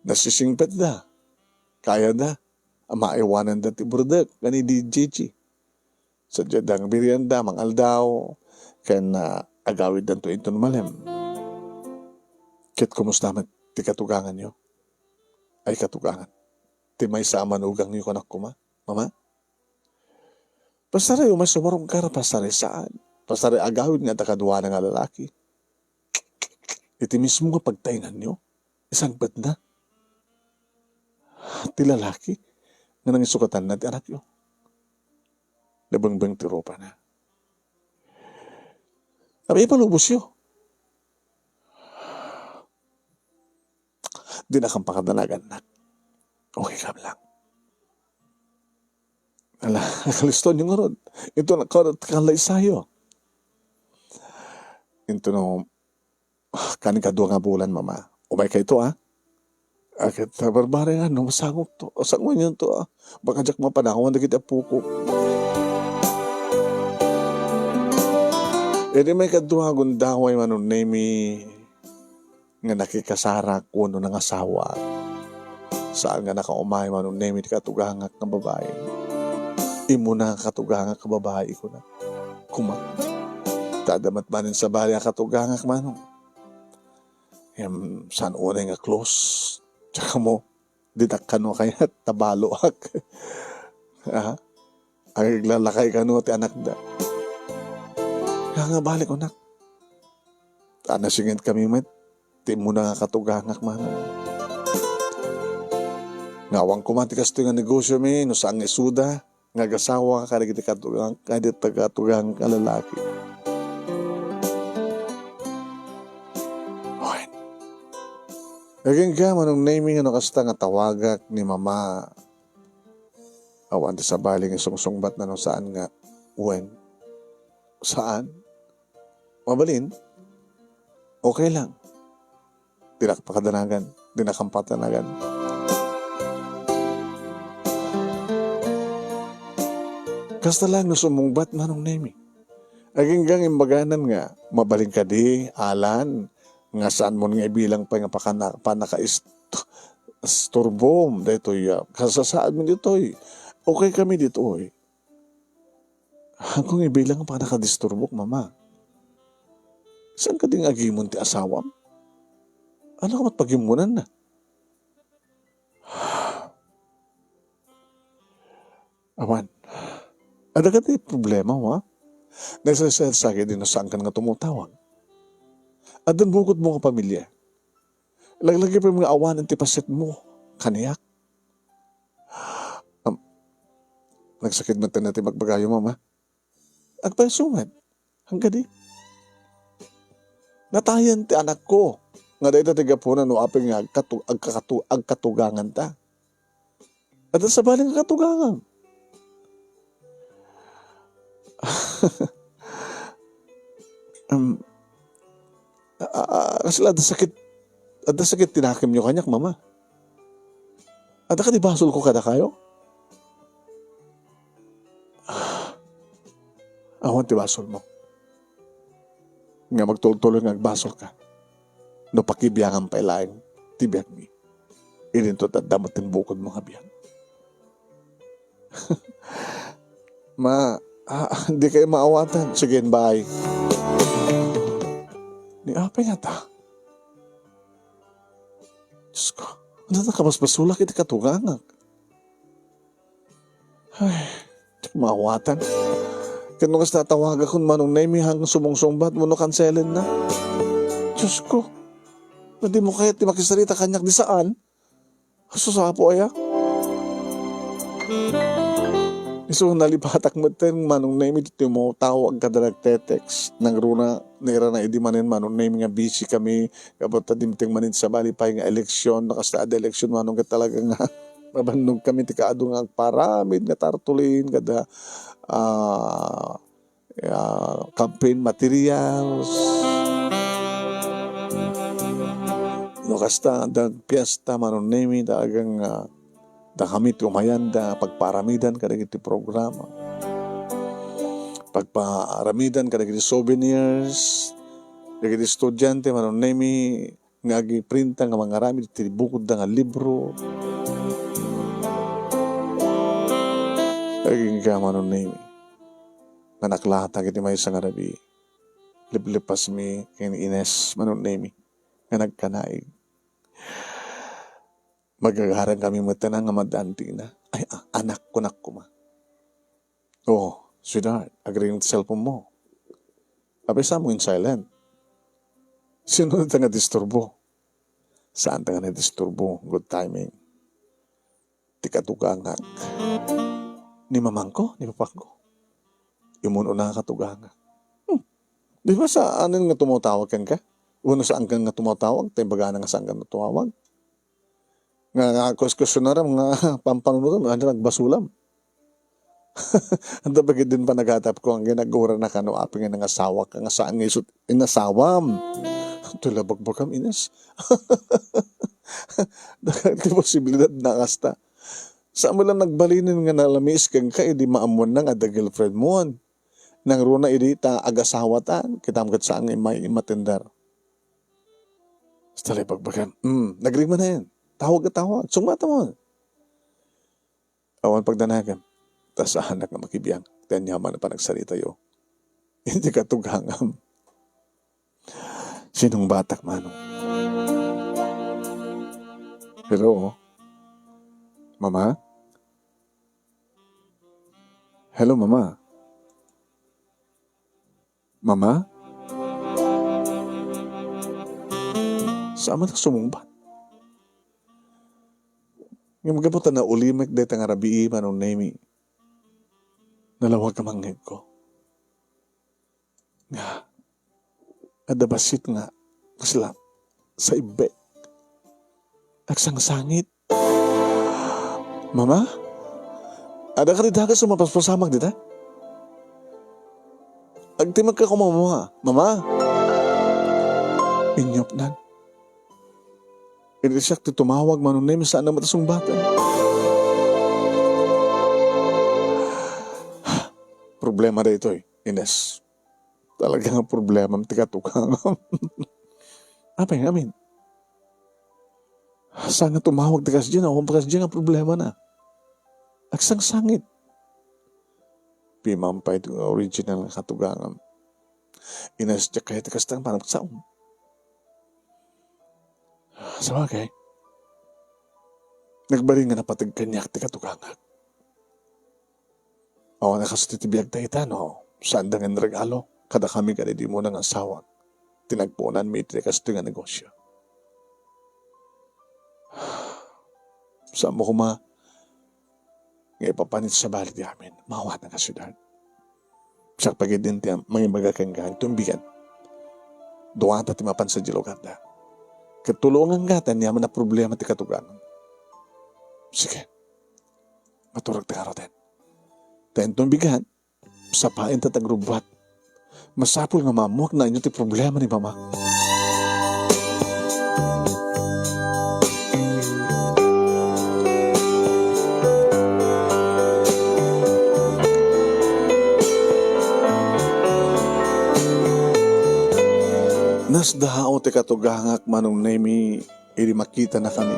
nasisingpet da. Kaya da. Maiwanan da ti burdak. Gani di Gigi. Sadya dang biryanda, mangaldaw. Kaya agawid dan to inton malem. Kit kumusta man ti katugangan nyo? Ay katugangan. Ti may sama ugang nyo kanak ko mama? Pasaray umay sumarong kara pasaray saan? Pasaray agawid nga takadwa nga lalaki. Iti mismo nga pagtaingan nyo? Isang bad na? Ti lalaki nga nangisukatan na ti anak nyo. Labangbang ti ropa na. Abay palubos nyo. Di na kang pakadalagan na. Okay ka lang. Ala, nakaliston yung rod. Ito na kalay sayo. Ito no, kaning kadua nga bulan, mama. Umay ka ito, Akit na barbare nga, no, masangok to. Asang mo yun to, ah. Baka jak mapanakawan na kita puko. E di may kaduha gundaway manon nemi nga nakikasara ko no ng asawa. Saan nga nakaumay manon nemi ti katugangak ng babae. Imo na katugangak ka babae ko na. Kuma. Tadamat manin sa bali ang katugangak manong. Saan unay nga close. Tsaka mo, ditakkan mo kaya tabalo ak. Ha? Ang lalakay ka no ti anak da. Kaya nga balik anak. Anasingit kami met. Di mo na nga katugangak man. Ngawang kumatikas to nga negosyo mi, no saan isuda, nga gasawa ka kada kiti katugang, kada tagatugang kalalaki. Okay. Naging ka manong naming ano kasta nga tawagak ni mama. Awan di sa baling sungsungbat na no saan nga. When? Saan? Mabalin? Okay lang. Dinak pakadanagan. Dinakampatanagan. Kasta lang no sumungbat manong naming. Aging gang imbaganan nga. Mabaling ka di, alan. Nga saan mo nga ibilang pa nga panaka-isturbom dito ya. Kasasaan mo dito eh. Okay kami dito eh. Kung ibilang pa naka-disturbok, mama. Saan ka ding agimon ti asawam? Ano ka ba't pagimunan na? Awan. Ada ka ti problema, ha? Nagsasayad sa akin din saan ka nga tumutawag. At dan bukod mo ka pamilya. Laglagi pa yung mga awanan ti pasit mo. Kaniyak. Nagsakit man natin magbagayo, mama. Agpasuman. Hangga di. Natayan ti anak ko. Nga dahil na tigapunan no aping nga agkatugangan ta. At sa baling katugangan. Kasi ada sakit tinakim nyo kanyak, mama. Ada ka di basol ko kada kayo? Awan ti basol mo. Nga magtuloy nga basol ka. No pakibiyangan pa ilaing tibiyag mi. Ininto tadamot din bukod mga biyang. Hindi kayo maawatan. Sige, bye. Ni apa nga ta? Diyos ko, ano na kabasbasulak iti katugangag? Ay, di ko maawatan. Kano kas natawaga kung manong naimi hanggang sumungsungbat mo no kanselin na? Diyos ko, hindi mo kaya ti makisarita kanyak di saan? Susapo aya? So nalipatak mo ten manong naimi dito mo tawag ka na nagtetext ng runa nira na idi manin manong naimi nga busy kami kapag tadimting manin sa balipay nga eleksyon nakasta ada eleksyon manong ka talaga nga mabandong kami ti kaado nga paramid nga tartulin kada campaign materials no kasta dag piyesta manong naimi talagang da kami tumayanda, pagparamidan kadagiti programa. Pagparamidan kadagiti souvenirs, kadagiti estudyante, manon nemi, nga agiprinta nga mga rami, bukod da nga libro. Aging ka manon nemi. Nanaklata kiti may isang arabi. Liplipas mi, kini Ines, manon nemi, nga nagkanaig. Magagaran kami matanan nga madanti na. Ay, anak ko ma. Oh, sweetheart, agree yung cellphone mo. Abay sa mo in silent. Sino na nga disturbo? Saan ta nga na disturbo? Good timing. Tikatugangak. Ni mamang ko, ni papak ko. Imuno na katugangak. Di ba saan nga tumutawag ka? Uno saan ka nga tumutawag? Tayo baga nga saan ka nga tumawag? Nga kuskusyon na rin, nga pampanunuran, ano nagbasulam. Ang bagay din pa naghatap ko, ang ginagura na kano aping nga asawa ka, nga saan nga isot, inasawam. Tulabag-bagam, Ines. Daghang ti posibilidad na kasta. Sa mo lang nagbalinin nga nalamis kang ka, di maamon na nga the girlfriend mo. Nang runa irita agasawatan, kitamkat saan nga may matindar. Sa talay pagbagan, nagring man na yan. Tawag ka tawag, sumata mo. Awan pagdanagan, tas anak na makibiyang, tanyaman na pa nagsalita yo. Hindi ka tughangam. Sinong batak manong? Hello? Mama? Hello, Mama? Mama? Saan man sumumbat? Nga magabutan na ulimek day tang arabii manong nemi. Nalawag ka manghid ko. Nga, adabasit nga, kasla, sa ibe. Agsang-sangit. Mama? Ada ka rida ka sumapaspasamag dita? Agtimag ka kumamawa. Mama? Inyop nan. Inisak ti tumawag manunay saan na matasong bata. Problema da ito Ines. Talagang problema ang tikatukang. Apa yung amin? Saan na tumawag ti kasdyan? Ako pa kasdyan ang problema na. Agsang sangit. Pimampay ito original na katugangan. Ines, tiyak kaya ti kastang parang saong. Sa bagay, nagbari nga napatag kanyak ti katugangan. Awa na kasi titibiyag tayo no? Saan da nga regalo? Kada kami ka di mo nang asawa. Tinagpunan may trikas ito nga negosyo. Saan mo kuma nga ipapanit sa bali di amin, mawat na kasyudad. Sa pagidin ti mga magakanggahan, tumbigan. Doon at timapan sa jilogat na. Katulungan gatan niya na problema ti katugangan. Sige, maturag ti karoten. Tayo tumbigan, sapain tatagrubat. Masapul nga mamuak na inyo ti problema ni mama. Nas dahao ti katugangak manong nemi ili makita na kami.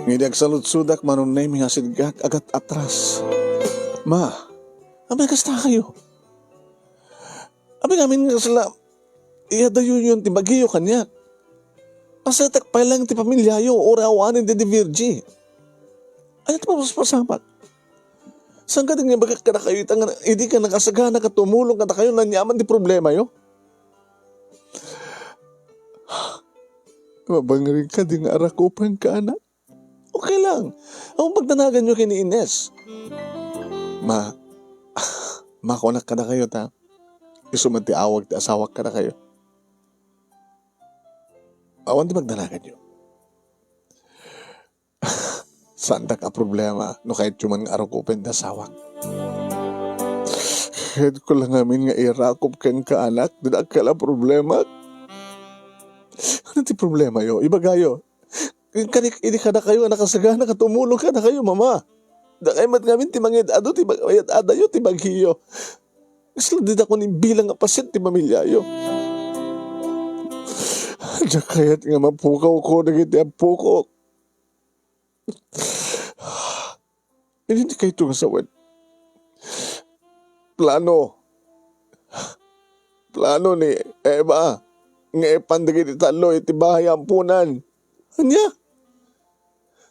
Ngidi agsalud-sudak manong nemi nga sidgak agat atras. Ma, amay kasta kayo. Amay namin nga sila iadayo yun ti bagiyo kanyak. Pasatak pa lang ti pamilyayo orawanin di virgi. Ano ti pasapat? Saan ka din nga bagak ka na kayo hindi ka nakasagana ka tumulong ka na kayo nanyaman ti problema yo? Mabangaring ka din nga arakupan ka, anak. Okay lang. Ang pagdanagan nyo kini Ines. Makonak ka na kayo, ta. Isuman ti awag, ti asawak ka na kayo. Awan ti pagdanagan nyo. Saan ka problema, no kahit yuman nga arakupan ti asawak. Kahit ko lang amin nga irakop kang ka, anak, dinak ka lang problema. Ano ti problema yo? Ibagayo. Hindi ka na kayo, nakasagana ka, tumulong ka na kayo, mama. Dakay mat ngamin ti mangid ado, ti bagayat adayo, ti baghiyo. Isla di ako ni bilang nga pasit ti mamilyayo. Diya kaya't nga mapukaw ko, nagiti ang puko. Hindi kayo ito nga sawad. Plano ni Eva. Nga ipandagin italo iti bahay ampunan. Anya?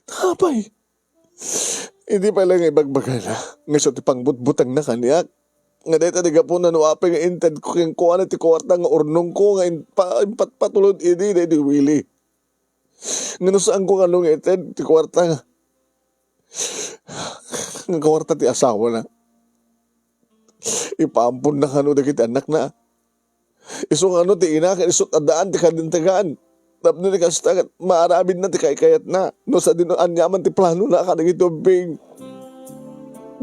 Tapay. Hindi pa lang ibagbagay na. Nga siya ti pangbutbutang na kanyak. Nga dahil tadiga po na nuapay nga inted ko kaya kuha na ti kwarta nga urnong ko nga patulod ini na di wili. Nga saan ko nga nung inted ti kwarta nga. Nga kwarta ti asawa na. Ipaampun na kano dagiti anak na. Isong ti inakan, isot adaan ti kadintagaan. Tapno ni kastagat, maarabid na ti kayat na. No sa dinoan yaman ti plano na ka nagito bing.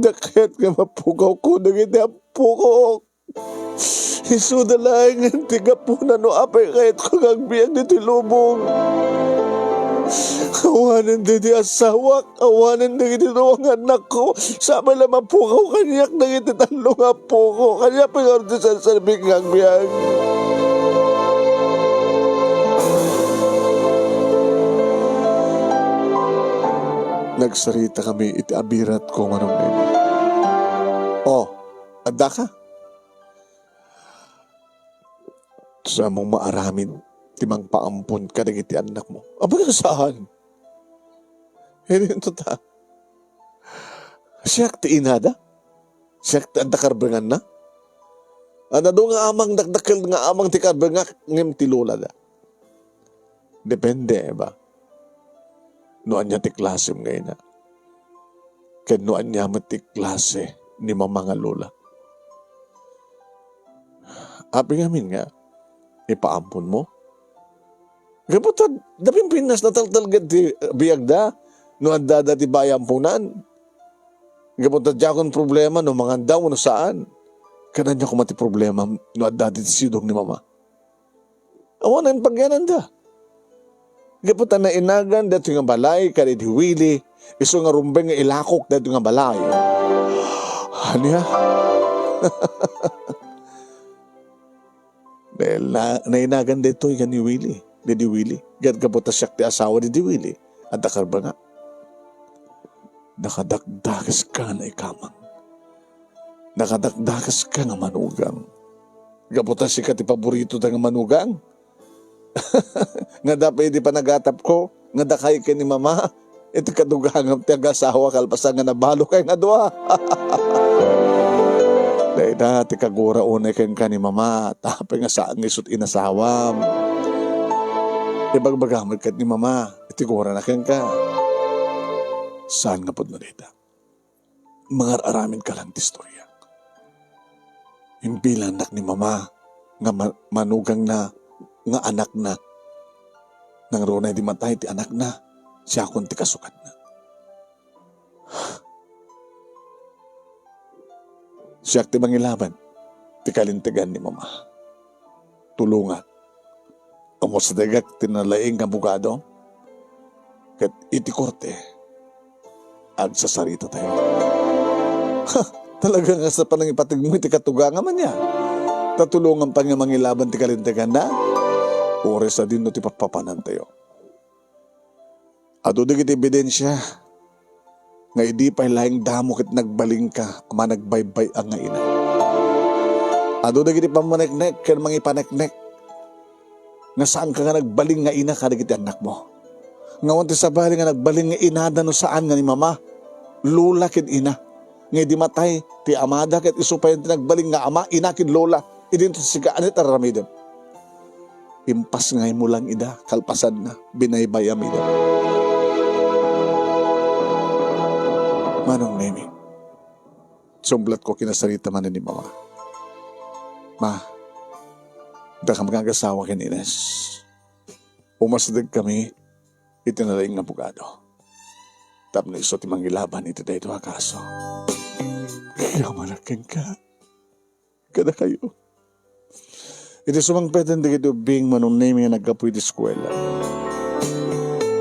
Dakayat nga mapukaw ko, nagiti apukok. Isudalangan ti kapunan no apay kahit ko kagbiyag dito lubong. Awanan din di asawak, awanan din di ang anak ko. Sama naman po ko, kanyak na ititanlo nga po ko. Kanya pingarti sa sarbing ang biyag. Nagsarita kami, iti abirat ko manong nini. Oh, anda ka? Sa mong maaramin, timang paampun ka ng iti anak mo. Aba ka saan? Hindi ito ta. Siyak ti inada? Siyak ti anda karbengan na? Ano do nga amang dakdakil nga amang ti karbengan ngem ti lola da? Depende ba? Noan niya ti klase mo ngayon na. Kaya noan niya mo ti klase ni mama nga lola. Api ngamin nga, ipaampun mo. Kaputa, daping pinas na taltalgad ti biyag da, noan dada ti bayampunan. Kaputa, jakon problema no mga daw no saan. Kanan niya kumati problema noan dada ti sidong ni mama. Awanan pagyanan da. Kaputa na inagan dato nga balay, kanit hiwili, iso nga rumbeng nga ilakok dato nga balay. Ano dahil nainagan dito yung ni Willie, ni Willie. Gad kaputa siya ti asawa ni Willie. At dakar ba nga? Nakadakdakas ka na ikamang. Nakadakdakas ka nga manugang. Kaputa siya ti paborito ta nga manugang. Nga dapat hindi pa nagatap ko, nga dakay ka ni mama, ito kadugang ti agasawa kalpasan nga nabalo kay nga doa. Dahil dati kagura unay kang ka ni mama, tapay nga saan isot inasawam. Ibagbagamad ka ni mama, itigura na kang ka. Saan nga po na dita? Mga aramin ka lang ti istorya. Imbilan anak ni mama, nga manugang na, nga anak na. Nang ronay di matay ti anak na, siya akong ti kasukat na. Siya ti mangilaban, ti kalintigan ni mama. Tulungan. Amo sa dagak tinalaing abogado, kat iti korte, ag sa sarita tayo. Talaga nga sa panangipatig mo iti katuga man niya. Tatulungan pa nga mangilaban ti kalintigan na, ores na din no ti papapanan tayo. Ado digit ebidensya, nga hindi pa lahing damo kit nagbaling ka, ama nagbaybay ang nga ina. Ado digit pamaneknek, kaya mangipaneknek, nga saan ka nga nagbaling nga ina ka digit anak mo. Nga wanti sa bali nga nagbaling nga inada no saan nga ni mama, lola kid ina. Nga di matay, ti amada kit isupayan ti nagbaling nga ama, ina kid lola, idin to sigaan it aramidem. Impas ngay mo lang ida, kalpasan na, binaybayam ida. Manong Nemi, sumblat ko kinasarita man ni mama. Ma, da ka magagasawa kin Ines. Umasdag kami, itinalaing na bugado. Tap na iso ti mangilaban iti dahito akaso. Kaya malaking ka. Kada kayo. Iti sumangpetan di kito bing manong Nemi nga nagkapoy di eskwela.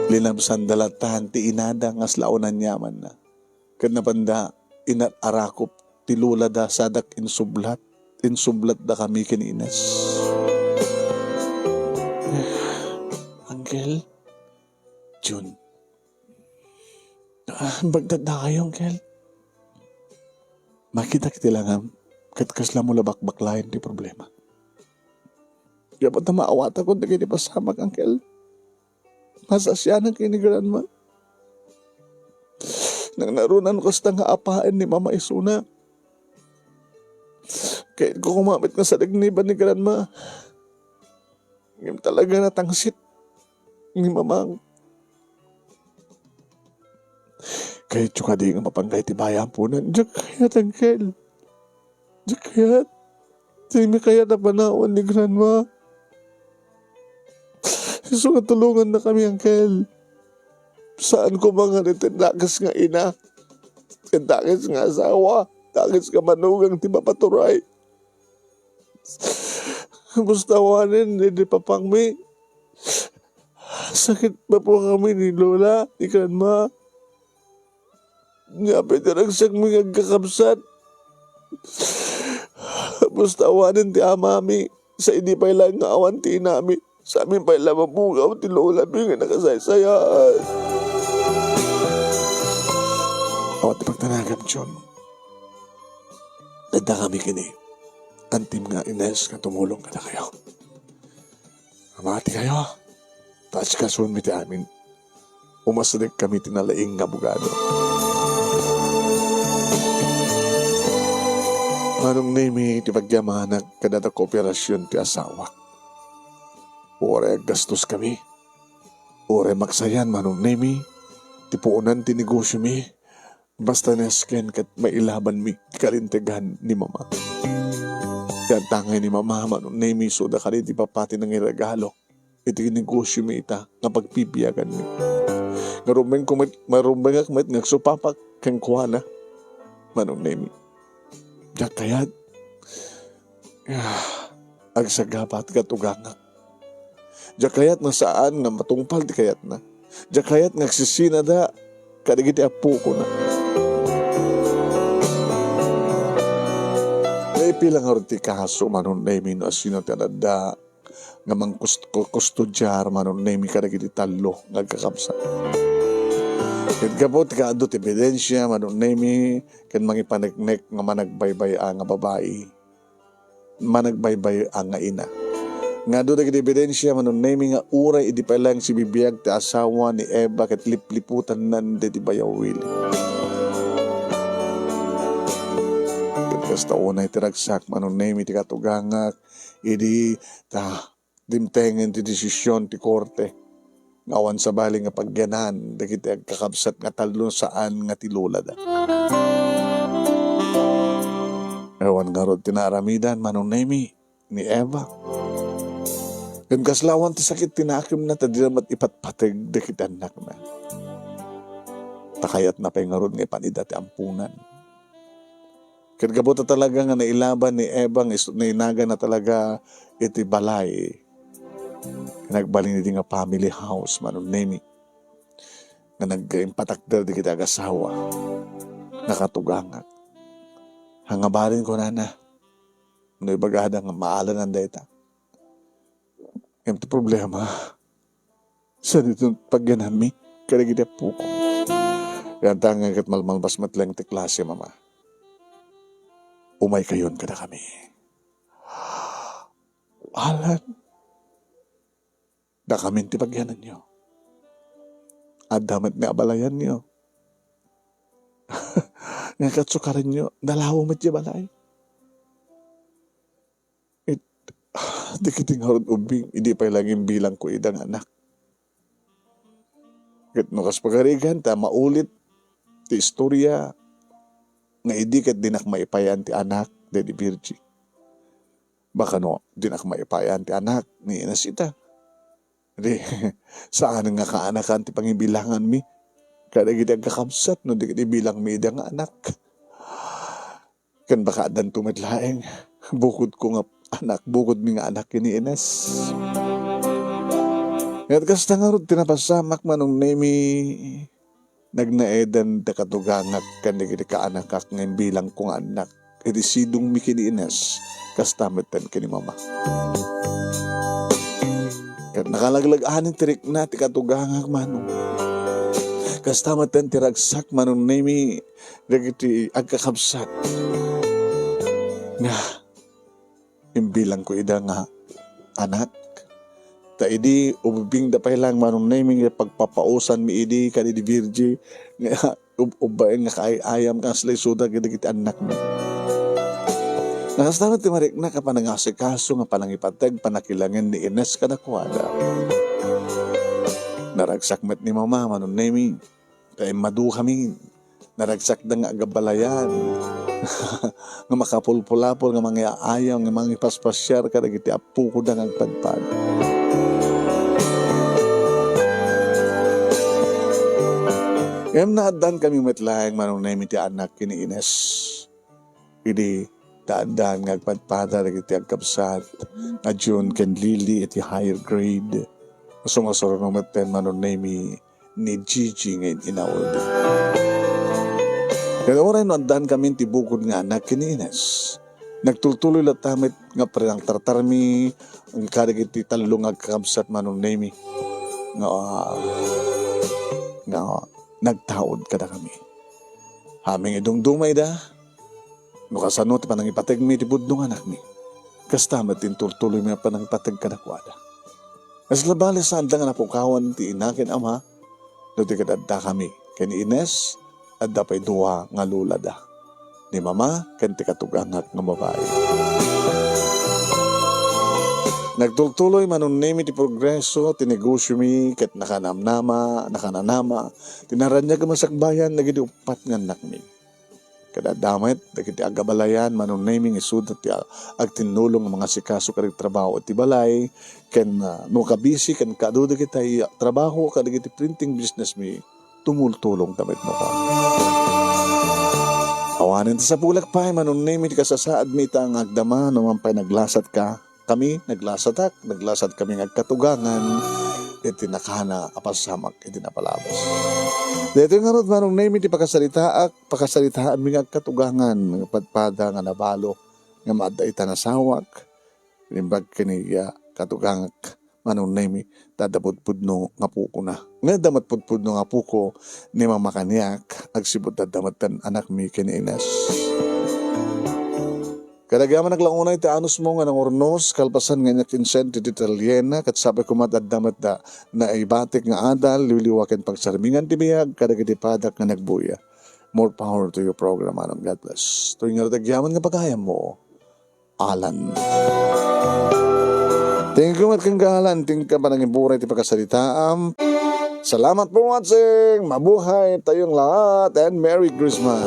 Linabsan dalatahan ti inada nga slaunan yaman na. Kad napanda, inarakop, tilula da sadak insublat da kami kininas. Uncle, Jun, bagdad na kayo, Uncle. Makita kita lang, katkasla mo labak-baklayan di problema. Dapat na maawata ko na kini pasamak, Uncle. Masasyanan kinigaran mo. Nang narunan ko sa nga apaan ni Mama Isuna. Kahit ko kumamit nga sa dagniban ni Granma. Ngayon talaga natangsit ni Mamang. Kahit yung kadi nga mapanggay ti bayampunan. Diyak kayat, Uncle. Diyak kayat. Simi kaya na panahon ni Granma. So nga tulungan na kami, Uncle. Saan ko mga nitinakas nga ina? Tindakas nga asawa. Takis ka manugang ti mapaturay. Bustawanin, hindi papangmi. Sakit pa po kami ni Lola, ni Grandma. Nga pinaragsak mo nga kakabsat. Basta awanin ti amami. Sa hindi pa ilang nga awan ti nami. Sa amin pa ilang mabugaw ti Lola nga nakasaysayaan. O, ti pagtanagam, John. Nanda kami kini. Antim nga Ines nga tumulong ka na kayo. Amati kayo. Taas kasun mi ti amin. Umasalik kami tinalaing nga bugado. Manong nemi ti pagyamanak kadata kooperasyon ti asawa. Ore gastos kami. Ore maksayan manong nemi. Ti puunan ti negosyo mi. Basta nesken kat mailaban mi kalintegan ni mama. Yan tangay ni mama manong nemi so da kali ti papati ng iregalo. Iti negosyo mi ita nga pagpipiyagan mi. Marumbeng akmet ngagsupapak kang kuwana. Manong nemi. Diyak kayat. Agsagapat katugangak. Diyak kayat na saan nga matungpal di kayat na. Diyak kayat ngagsisina da. Kadigiti apu ko na. Naipilang arti kaso manon nemi no asino tinada. Nga mang kustudjar manon nemi kadigiti talo ngagkakapsa. Ken kapot ka adot ebidensya manon nemi ken mangipaneknek nga managbaybay nga babae. Managbaybay nga ina. Nga do dagiti ebidensya manon nemi nga uray idi pa lang si bibiyag ti asawa ni Eva ket lipliputan nan di bayawil. Ket kasta unay tiragsak manon nemi ti katugangak idi ta dimtengen ti desisyon ti korte. Ngawan sa bali nga pagganan, dagiti agkakabsat nga talon saan nga ti Lola da. Ewan nga rod tinaramidan manong nemi ni Eva. Kan kaslawan ti sakit tinakim na tadi namat ipatpateg dagiti anak na. Takayat na pa'y nga rod nga ipanida ti ampunan. Kan kabuta talaga nga nailaban ni Eva nga nainaga na talaga iti balay. Nagbaling niti nga family house manon nemi nga nag-impatakder di kita agasawa nakatugangak hangabarin ko na no ibagada nga maalan ang data yung problema sa dito pagganami kaya kita po ko yan tangang kat malmalbas matlang ti klase mama umay kayon kada kami alan da kami ti pagyanan nyo. At damat ni abalayan nyo. Nga katsukaran nyo, dalawa met balay. Di kiting harod ubing, hindi pa ilaging bilang ko idang anak. Kat nukas pagarigan, ta maulit ti istorya nga hindi kat dinak maipayan ti anak, dedi Virgie. Baka no, dinak maipayan ti anak, ni Inasita. Di, saan nga kaanakan ti pangibilangan mi? Kada kita kakabsat no di kita bilang mi nga anak. Kan baka adan tumadlaeng, bukod ko nga anak, bukod mi nga anak kini Ines. At kasta nga rin tinapasamak manong nemi nagnaedan da katugangak kan di kita kaanakak ngayon bilang kong anak. E di sidong mi kini Ines, kastamatan kini mama. Kat nakalaglag-anin tirik na ti katugangak manong. Kastamatan tiragsak manong nemi dagiti agkakabsat. Nga, imbilang ko ida nga anak. Ta idi ubing da pa lang manong nemi pagpapausan mi idi kanidi Virgie nga ubaen nga kaayam kang slay suda dagiti anak mi. Nakastama ti marik na kapanangasikaso nga panangipatag panakilangan ni Ines kanakuada. Naragsak met ni mama manon nemi. Kaya madu kami. Naragsak da nga agabalayan. Nga makapulpulapol nga mga ayaw nga mga ipaspasyar ka dagiti apu ko da nga agpadpad. Ngayam naadan kami metlaeng manong nemi ti anak kini Ines. Idi daan nga agpadpada dagiti agkabsat nga June ken Lily iti higher grade Sumasaro ng maten manon name ni Gigi ngayon inawod. Kaya oray no andan kami tibukod nga anak kini Ines. Nagtultuloy latamit nga parang tartarmi ang karigit ti talong agkamsat manon name nga nagtaod kada kami. Haming idungdumay da. No kasano ti panang ipateg mi ti budnong anak mi. Kastamat tin tultuloy mi panang ipateg kadakwada. As labali sa andang napukawan ti inakin ama, no ti kadadda kami, kani Ines, at dapay duwa nga lulada. Ni mama, kan ti katugangak nga babae. Nagtultuloy manon name ti progreso, tinegosyo mi, ket nakananama, tinaranya ka masakbayan, nagidi upat nga anak mi. Kada damit, dagiti agabalayan, manon naming isudat ti agtinulong ang mga sikaso karig trabaho at balay, ken no kabisi, ken kado dagiti trabaho, kadagiti printing business mi, tumultulong damit mo pa. Awanin ta sa bulak pa, manon naming ti kasasaad mi ita ang agdama, naman pa naglasat ka, kami, naglasat kami agkatugangan, iti nakana apasamak, iti napalabas. Dito nga ron, manong name iti pakasalitaan mi nga katugangan, nga padpada nga nabalo, nga maadda nasawak, limbag kiniya katugangak, manong name dadapudpudno nga puko na. Nga damatpudpudno nga puko, ni mamakaniak, agsibot dadamatan anak mi kini Ines. Kadagyaman naglaunay ti anus mo nga ng ornos, kalpasan nga niya kinsent ti Italiana, kat sabi ko matadamat da na ibatik nga adal, liliwakin pagsarmingan ti biyag, kadagiti padak nga nagbuya. More power to your program, anong God bless. Tuwing nga kadagyaman nga pagayam mo, Alan. Thank you mat kang galan, ting ka pa nang iburay ti pagkasalitaam. Salamat for watching, mabuhay tayong lahat, and Merry Christmas.